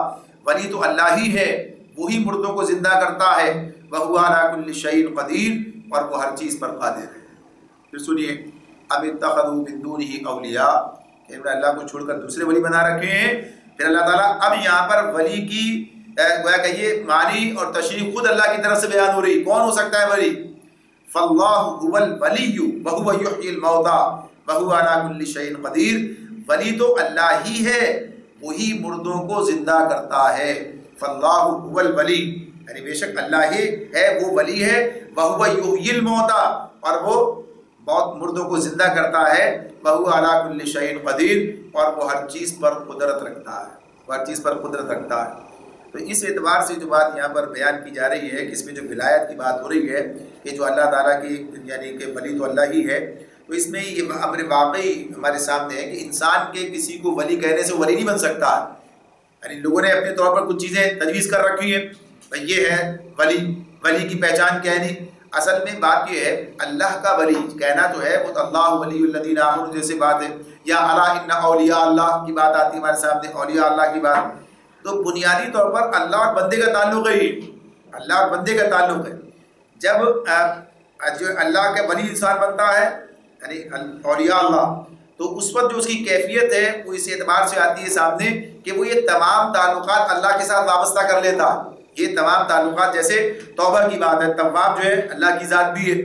ولی تو اللہ ہی ہے، وہی مردوں کو زندہ کرتا ہے، وَهُوَ عَلَىٰ كُلِّ شَيْءٍ قَدِيرٌ، اور وہ ہر چیز پر قادر ہے۔ پھر سنیے، اب اتخذوا من دونه اولیاء، کہ انہوں نے اللہ کو چھوڑ کر دوسرے ولی بنا رکھے ہیں۔ پھر اللہ تعالیٰ اب یہاں پر ولی کی گویا کہ یہ معنی اور تشریح خود اللہ کی طرف سے بیان ہو رہی، کون ہو سکتا ہے ولی؟ فَاللَّهُ هُوَ الْوَلِيُّ وَهُوَ يُحْيِي الْمَوْتَىٰ وَهُوَ عَلَىٰ كُلِّ شَيْءٍ قَدِيرٌ، ولی تو اللہ ہی ہے، وہی مردوں کو زندہ کرتا ہے۔ فَاللَّهُ هُوَ الْوَلِيُّ، یعنی بے شک اللہ ہی ہے، وہ ولی ہے، وَهُوَ يُحْيِي الْمَوْتَىٰ، اور وہ موت مردوں کو زندہ کرتا ہے، وَهُوَ عَلَىٰ كُلِّ شَيْءٍ قَدِيرٌ، اور وہ ہر چیز پر قدرت رکھتا ہے، وہ ہر چیز پر قدرت رکھتا ہے۔ تو اس اعتبار سے جو بات یہاں پر بیان کی جا رہی ہے کہ اس میں جو ولایت کی بات ہو رہی ہے کہ جو اللہ تعالیٰ کی یعنی کہ ولی تو اللہ ہی ہے، تو اس میں یہ امر واقعی ہمارے سامنے ہے کہ انسان کے کسی کو ولی کہنے سے ولی نہیں بن سکتا، یعنی لوگوں نے اپنے طور پر کچھ چیزیں تجویز کر رکھی ہیں، یہ ہے ولی کی پہچان کیا ہے؟ نہیں، اصل میں بات یہ ہے اللہ کا ولی کہنا تو ہے وہ تو اللہ ولی الذین آمنوا جیسے بات ہے، یا الا ان اولیاء اللہ کی بات آتی ہے ہمارے سامنے، اولیاء اللہ کی بات، تو بنیادی طور پر اللہ اور بندے کا تعلق ہے، اللہ اور بندے کا تعلق ہے۔ جب جو اللہ کا ولی انسان بنتا ہے یعنی اولیاء اللہ، تو اس وقت جو اس کی کیفیت ہے وہ اس اعتبار سے آتی ہے سامنے کہ وہ یہ تمام تعلقات اللہ کے ساتھ وابستہ کر لیتا ہے، یہ تمام تعلقات، جیسے توبہ کی بات ہے، تواب جو ہے اللہ کی ذات بھی ہے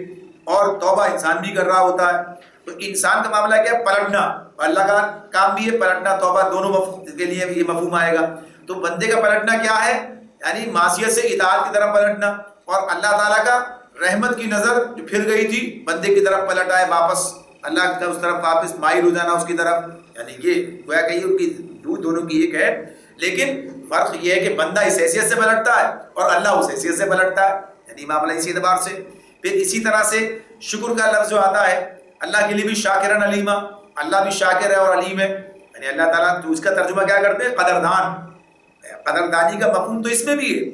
اور توبہ انسان بھی کر رہا ہوتا ہے، تو انسان کا معاملہ کیا ہے؟ پلٹنا. اللہ کا کام بھی ہے پلٹنا توبہ، دونوں کے لیے یہ مفہوم آئے گا. تو بندے کا پلٹنا کیا ہے؟ یعنی معصیت سے اطاعت کی طرف پلٹنا، اور اللہ تعالیٰ کا رحمت کی نظر جو پھر گئی تھی بندے کی طرف پلٹ آئے، واپس اللہ کا اس طرف واپس مائل ہو جانا اس کی طرف. یعنی یہ گویا کہ ان کی روح دونوں کی ایک ہے، لیکن فرق یہ ہے کہ بندہ اس حیثیت سے پلٹتا ہے اور اللہ اس حیثیت سے پلٹتا ہے. یعنی معاملہ اسی اعتبار سے. پھر اسی طرح سے شکر کا لفظ جو آتا ہے اللہ کے لیے بھی شاکرن علیما، اللہ بھی شاکر ہے اور علیم ہے. یعنی اللہ تعالیٰ تو اس کا ترجمہ کیا کرتے ہیں؟ قدردان. قدردانی کا مفہوم تو اس میں بھی ہے،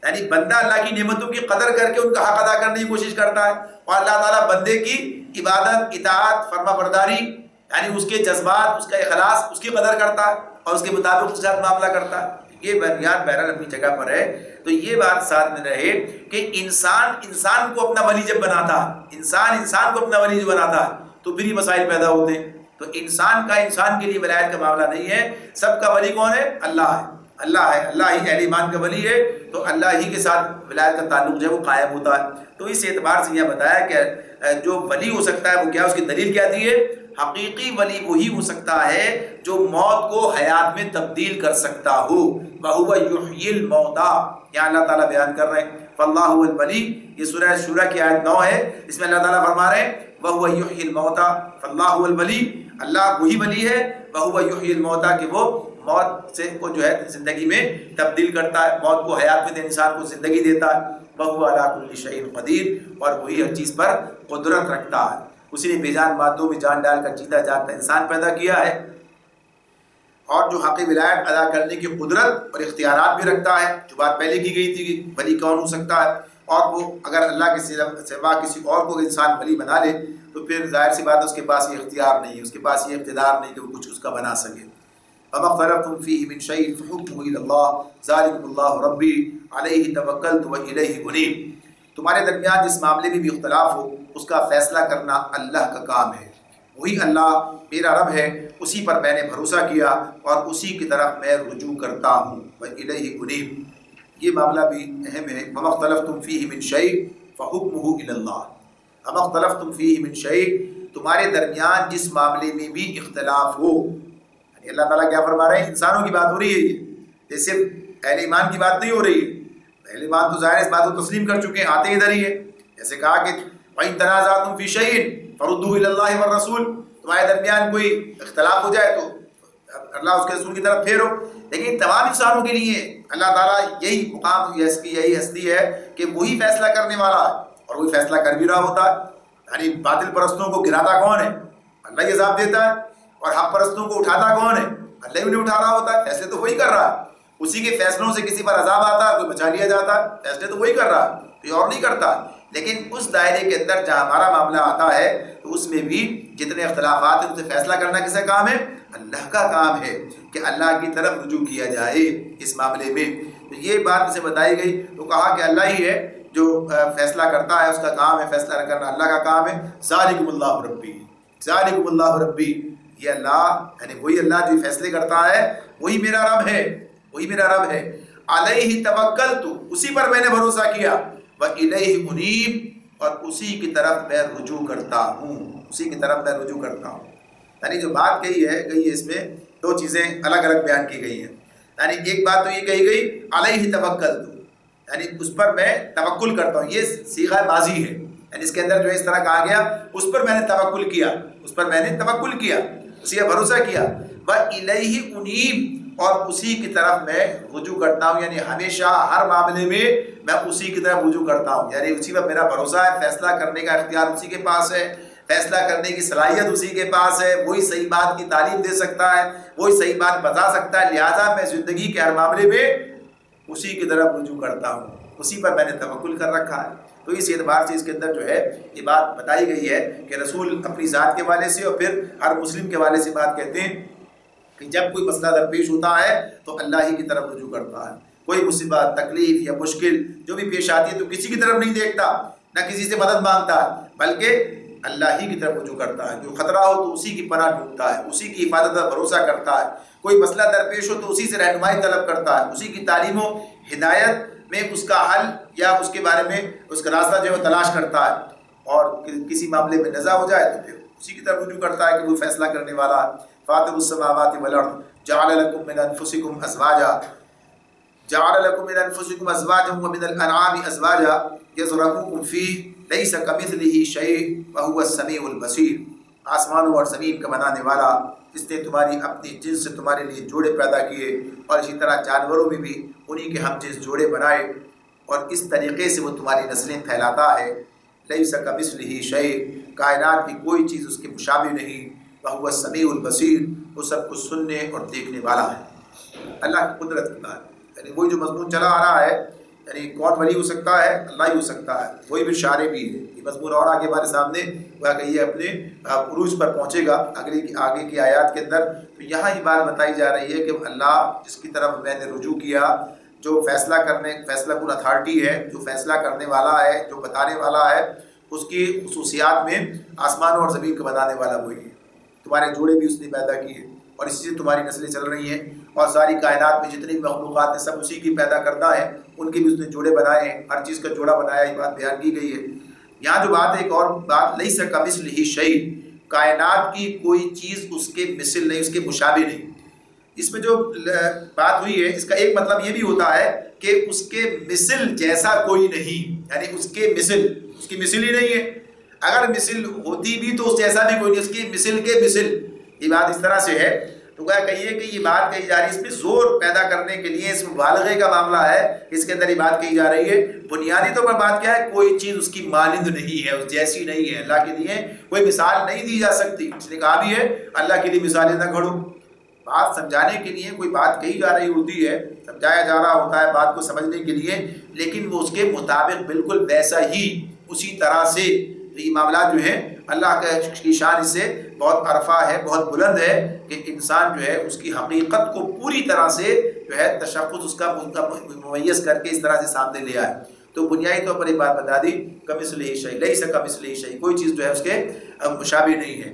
یعنی بندہ اللہ کی نعمتوں کی قدر کر کے ان کا حق ادا کرنے کی کوشش کرتا ہے، اور اللہ تعالیٰ بندے کی عبادت، اطاعت، فرما برداری، یعنی اس کے جذبات، اس کا اخلاص، اس کی قدر کرتا ہے اور اس کے مطابق اس کے ساتھ معاملہ کرتا ہے. یہ بیان بہرحال اپنی جگہ پر ہے. تو یہ بات ساتھ میں رہے کہ انسان کو اپنا ولی جب بناتا ہے، انسان کو اپنا ولی جو بناتا ہے تو پھر یہ مسائل پیدا ہوتے ہیں. تو انسان کے لیے ولایت کا معاملہ نہیں ہے. سب کا ولی کون ہے؟ اللہ ہے. اللہ ہی اہل ایمان کا ولی ہے، تو اللہ ہی کے ساتھ ولایت کا تعلق جو ہے وہ قائم ہوتا ہے. تو اس اعتبار سے یہ بتایا کہ جو ولی ہو سکتا ہے وہ کیا، اس کی دلیل کیا دی ہے؟ حقیقی ولی وہی ہو سکتا ہے جو موت کو حیات میں تبدیل کر سکتا ہو. وَهُوَ يُحْيِي الْمَوْتَى، یہاں اللہ تعالیٰ بیان کر رہے ہیں فَاللَّهُ هُوَ الْوَلِيُّ. یہ سورہ شورى کی آیت 9 ہے، اس میں اللہ تعالیٰ فرما رہے ہیں وَهُوَ يُحْيِي الْمَوْتَى فَاللَّهُ هُوَ الْوَلِيُّ. اللہ وہی ولی ہے، وَهُوَ يُحْيِي الْمَوْتَى کہ وہ موت سے کو جو ہے زندگی میں تبدیل کرتا ہے، موت کو حیات میں انسان کو زندگی دیتا ہے. وَهُوَ عَلَى كُلِّ شَيْءٍ قَدِيرٌ، اور وہی ہر چیز پر قدرت رکھتا ہے. اسی نے بے جان مادوں میں جان ڈال کر جیتا جاگتا انسان پیدا کیا ہے، اور جو حق ولایت ادا کرنے کی قدرت اور اختیارات بھی رکھتا ہے. جو بات پہلے کی گئی تھی کہ ولی کون ہو سکتا ہے، اور وہ اگر اللہ کے سوا کسی اور کو انسان ولی بنا لے تو پھر ظاہر سی بات ہے اس کے پاس یہ اختیار نہیں ہے، اس کے پاس یہ اقتدار نہیں کہ وہ کچھ اس کا بنا سکے. فَمَا اخْتَلَفْتُمْ فِيهِ مِنْ شَيْءٍ فَحُكْمُهُ إِلَى اللَّهِ ذَلِكُمُ اللَّهُ رَبِّي عَلَيْهِ تَوَكَّلْتُ وَإِلَيْهِ أُنِيبُ. تمہارے درمیان جس معاملے میں بھی اختلاف ہو اس کا فیصلہ کرنا اللہ کا کام ہے. وہی اللہ میرا رب ہے، اسی پر میں نے بھروسہ کیا اور اسی کی طرف میں رجوع کرتا ہوں. وَإِلَيْهِ أُنِيبُ، یہ معاملہ بھی اہم ہے. وَمَا اخْتَلَفْتُمْ فِيهِ مِنْ شَيْءٍ فَحُكْمُهُ إِلَى اللَّهِ. وَمَا اخْتَلَفْتُمْ فِيهِ مِنْ شَيْءٍ، تمہارے درمیان جس معاملے میں بھی اختلاف ہو. اللہ تعالیٰ کیا فرما رہے ہیں؟ انسانوں کی بات ہو رہی ہے، یہ صرف اہل ایمان کی بات نہیں ہو رہی ہے. اہل ایمان تو ظاہر اس بات کو تسلیم کر چکے ہیں، آتے ادھر ہی ہے. جیسے کہا کہ وَإِن تَنَازَعْتُمْ فِي شَيْءٍ فَرُدُّوهُ إِلَى اللَّهِ وَالرَّسُولِ، تمہارے درمیان کوئی اختلاف ہو جائے تو اللہ اس کے رسول کی طرف پھیرو. لیکن تمام انسانوں کے لیے اللہ تعالیٰ یہی مقام، یہی ہستی ہے کہ وہی فیصلہ کرنے والا ہے اور وہی فیصلہ کر بھی رہا ہوتا ہے. یعنی باطل پرستوں کو گراتا کون ہے؟ اللہ ہی عذاب دیتا ہے. اور حق پرستوں کو اٹھاتا کون ہے؟ اللہ ہی انہیں اٹھا رہا ہوتا ہے. فیصلے تو وہی کر رہا ہے. اسی کے فیصلوں سے کسی پر عذاب آتا ہے، کوئی بچا لیا جاتا ہے، فیصلے تو وہی کر رہا ہے، کوئی اور نہیں کرتا. لیکن اس دائرے کے اندر جہاں ہمارا معاملہ آتا ہے تو اس میں بھی جتنے اختلافات ہیں ان سے فیصلہ کرنا کس کا کام ہے؟ اللہ کا کام ہے کہ اللہ کی طرف رجوع کیا جائے اس معاملے میں. تو یہ بات اسے بتائی گئی تو کہا کہ اللہ ہی ہے جو فیصلہ کرتا ہے، اس کا کام ہے فیصلہ کرنا، اللہ کا کام ہے. ذالکم اللہ ربی، ذالکم اللہ ربی، یہ اللہ یعنی وہی اللہ جو فیصلے کرتا ہے وہی میرا رب ہے، وہی میرا رب ہے. علیہ توکلت، اسی پر میں نے بھروسہ کیا. وإلیہ انیب، اور اسی کی طرف میں رجوع کرتا ہوں، اسی کی طرف میں رجوع کرتا ہوں. یعنی جو بات کہی ہے اس میں دو چیزیں الگ الگ بیان کی گئی ہیں. یعنی ایک بات تو یہ کہی گئی علیہ توکلت، یعنی اس پر میں توکل کرتا ہوں. یہ صیغہ ماضی ہے، یعنی اس کے اندر جو اس طرح کہا گیا اس پر میں نے توکل کیا، اس پر میں نے توکل کیا، اسی کا بھروسہ کیا. وإلیہ انیب، اور اسی کی طرف میں رجوع کرتا ہوں. یعنی ہمیشہ ہر معاملے میں میں اسی کی طرف رجوع کرتا ہوں. یعنی اسی پر میرا بھروسہ ہے، فیصلہ کرنے کا اختیار اسی کے پاس ہے، فیصلہ کرنے کی صلاحیت اسی کے پاس ہے. وہی صحیح بات کی تعلیم دے سکتا ہے، وہی صحیح بات بتا سکتا ہے. لہٰذا میں زندگی کے ہر معاملے میں اسی کی طرف رجوع کرتا ہوں، اسی پر میں نے توکل کر رکھا ہے. تو اس اعتبار سے اس کے اندر جو ہے یہ بات بتائی گئی ہے کہ رسول اپنی ذات کے حوالے سے اور پھر ہر مسلم کے حوالے سے بات کہتے ہیں کہ جب کوئی مسئلہ درپیش ہوتا ہے تو اللہ ہی کی طرف رجوع کرتا ہے. کوئی مصیبت، تکلیف یا مشکل جو بھی پیش آتی ہے تو کسی کی طرف نہیں دیکھتا، نہ کسی سے مدد مانگتا ہے، بلکہ اللہ ہی کی طرف رجوع کرتا ہے. جو خطرہ ہو تو اسی کی پناہ ڈھونڈتا ہے، اسی کی حفاظت پر بھروسہ کرتا ہے. کوئی مسئلہ درپیش ہو تو اسی سے رہنمائی طلب کرتا ہے، اسی کی تعلیم و ہدایت میں اس کا حل یا اس کے بارے میں اس کا راستہ جو ہے تلاش کرتا ہے. اور کسی معاملے میں نزاع ہو جائے تو پھر اسی کی طرف رجوع کرتا ہے کہ وہ فیصلہ کرنے والا ہے۔ فاطر السماوات والارض جعل لكم من انفسكم ازواجا جعل لكم من انفسكم ازواجا ومن الانعام ازواجا يزرعكم فيه ليس كمثله شيء وهو السميع البصير۔ آسمانوں اور زمین کا بنانے والا، اس نے تمہاری اپنی جنس سے تمہارے لیے جوڑے پیدا کیے، اور اسی طرح جانوروں میں بھی انہی کے ہم جنس جوڑے بنائے، اور اس طریقے سے وہ تمہاری نسلیں پھیلاتا ہے۔ لیس کمثلہ شیء، کائنات کی کوئی چیز اس کے مشابہ نہیں، وہو السمیع البصیر، وہ سب کچھ سننے اور دیکھنے والا ہے۔ اللہ کی قدرت کی بات، یعنی وہی جو مضمون چلا آ رہا ہے، یعنی کون ولی ہو سکتا ہے؟ اللہ ہی ہو سکتا ہے، وہی بھی شارع بھی ہے۔ یہ مضمون اور آگے ہمارے سامنے وہ کہ یہ اپنے عروج پر پہنچے گا آگے کی آیات کے اندر۔ تو یہاں یہ بات بتائی جا رہی ہے کہ اللہ جس کی طرف میں نے رجوع کیا، جو فیصلہ کن اتھارٹی ہے، جو فیصلہ کرنے والا ہے، جو بتانے والا ہے، اس کی خصوصیات میں آسمانوں اور زمین کو بنانے والا وہی ہے۔ تمہارے جوڑے بھی اس نے پیدا کیے، اور اسی سے تمہاری نسلیں چل رہی ہیں، اور ساری کائنات میں جتنی بھی مخلوقات ہیں سب اسی کی پیدا کرتا ہے، ان کے بھی اس نے جوڑے بنائے ہیں، ہر چیز کا جوڑا بنایا، یہ بات بیان کی گئی ہے۔ یہاں جو بات ہے، ایک اور بات، لیس کمثلہ شیء، کائنات کی کوئی چیز اس کے مثل نہیں، اس کے مشابہ نہیں۔ اس میں جو بات ہوئی ہے، اس کا ایک مطلب یہ بھی ہوتا ہے کہ اس کے مثل جیسا کوئی نہیں، یعنی اس کی مثل ہی نہیں ہے۔ اگر مثل ہوتی بھی تو اس جیسا بھی کوئی نہیں، اس کی مثل کے مثل، یہ بات اس طرح سے ہے۔ تو کہیے کہ یہ بات کہی جا رہی ہے، اس میں زور پیدا کرنے کے لیے، اس مبالغے کا معاملہ ہے، اس کے اندر یہ بات کہی جا رہی ہے۔ بنیادی طور پر بات کیا ہے؟ کوئی چیز اس کی مانند نہیں ہے، اس جیسی نہیں ہے۔ اللہ کے لیے کوئی مثال نہیں دی جا سکتی، اس نے کہا بھی ہے اللہ کے لیے مثالیں نہ گھڑو۔ بات سمجھانے کے لیے کوئی بات کہی جا رہی ہوتی ہے، سمجھایا جا رہا ہوتا ہے بات کو سمجھنے کے لیے، لیکن وہ اس کے مطابق بالکل ویسا ہی اسی طرح سے یہ معاملات جو ہیں، اللہ کی شان اس سے بہت عرفہ ہے، بہت بلند ہے کہ انسان جو ہے اس کی حقیقت کو پوری طرح سے جو ہے تشخص اس کا ممیز کر کے اس طرح سے سامنے لے آئے۔ تو بنیادی طور پر ایک بات بتا دی، کمثلہ شیء، لیس کمثلہ شیء، کوئی چیز جو ہے اس کے مشابہ نہیں ہے۔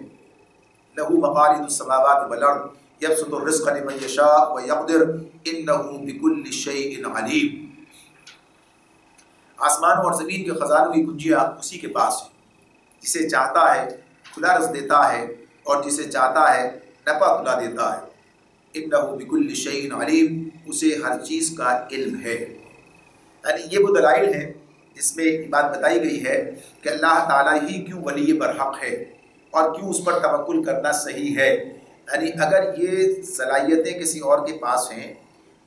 لہ مقالید السماوات والارض یبسط الرزق لمن یشاء ویقدر انہ بکل شیء علیم۔ آسمانوں اور زمین کے خزانوں کی کنجیاں اسی کے پاس ہیں، جسے چاہتا ہے کھلا رزق دیتا ہے، اور جسے چاہتا ہے نپا کھلا دیتا ہے۔ انہ بکل شیء علیم، اسے ہر چیز کا علم ہے۔ یعنی یہ وہ دلائل ہیں جس میں یہ بات بتائی گئی ہے کہ اللہ تعالیٰ ہی کیوں ولی برحق ہے، اور کیوں اس پر توکل کرنا صحیح ہے۔ یعنی اگر یہ صلاحیتیں کسی اور کے پاس ہیں،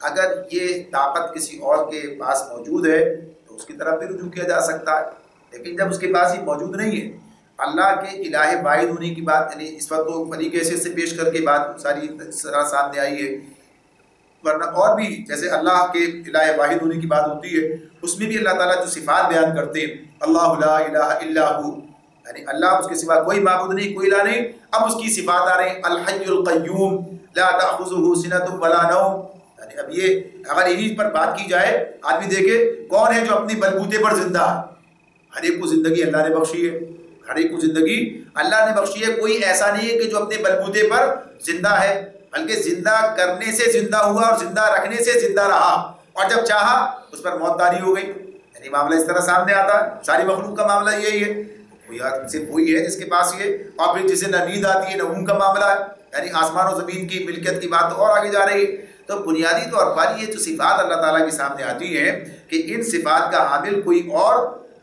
اگر یہ طاقت کسی اور کے پاس موجود ہے، تو اس کی طرف بھی رجوع کیا جا سکتا ہے، لیکن جب اس کے پاس ہی موجود نہیں ہے، اللہ کے الہ واحد ہونے کی بات، یعنی اس وقت تو ولی کے حیثیت سے پیش کر کے بات ساری سامنے آئی ہے، ورنہ اور بھی جیسے اللہ کے الہ واحد ہونے کی بات ہوتی ہے، اس میں بھی اللہ تعالیٰ جو صفات بیان کرتے ہیں، اللہ لا الہ الا ہو، یعنی اللہ اس کے سوا کوئی معبود نہیں، کوئی الہ نہیں۔ اب اس کی صفات آ رہے ہیں، الحی القیوم لا تأخذہ سنۃ ولا نوم، یعنی اب یہ اگر انہی پر بات کی جائے، آدمی دیکھے کون ہے جو اپنی بلبوتے پر زندہ ہے؟ ہر ایک کو زندگی اللہ نے بخشی ہے، ہر ایک کو زندگی اللہ نے بخشی ہے، کوئی ایسا نہیں ہے کہ جو اپنے بلبوتے پر زندہ ہے، بلکہ زندہ کرنے سے زندہ ہوا اور زندہ رکھنے سے زندہ رہا، اور جب چاہا اس پر موت طاری ہو گئی۔ یعنی معاملہ اس طرح سامنے آتا ہے، ساری مخلوق کا معاملہ یہی ہے، صرف وہی ہے جس کے پاس یہ، اور پھر جسے نہ نیند آتی ہے نہ اونگ کا معاملہ ہے، یعنی آسمان و زمین کی ملکیت کی بات تو اور آگے جا رہی ہے۔ تو بنیادی طور پر یہ جو صفات اللہ تعالیٰ کے سامنے آتی ہیں کہ ان صفات کا حامل کوئی اور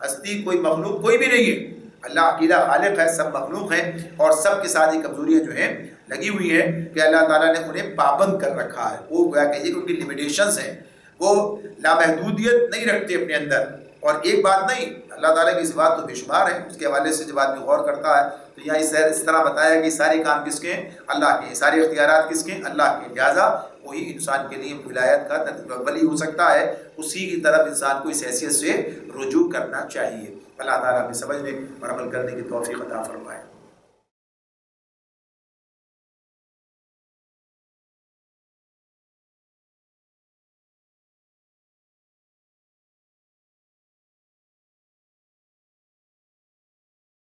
ہستی، کوئی مخلوق کوئی بھی نہیں ہے۔ اللہ اکیلا خالق ہے، سب مخلوق ہیں، اور سب کے ساتھ یہ کمزوریاں جو ہیں لگی ہوئی ہیں کہ اللہ تعالیٰ نے انہیں پابند کر رکھا ہے۔ وہ گویا کہیے کہ ان کی لمیٹیشنز ہیں، وہ لامحدودیت نہیں رکھتے اپنے اندر۔ اور ایک بات نہیں، اللہ تعالیٰ کی صفات تو بے شمار ہیں، اس کے حوالے سے جب آدمی غور کرتا ہے تو یہاں اس طرح بتایا کہ سارے کام کس کے ہیں؟ اللہ کے، سارے اختیارات کس کے ہیں؟ اللہ کے، لہٰذا وہی انسان کے لیے ولایت کا ولی ہو سکتا ہے، اسی کی طرف انسان کو اس حیثیت سے رجوع کرنا چاہیے۔ اللہ تعالیٰ ہمیں سمجھنے اور عمل کرنے کی توفیق عطا فرمائے۔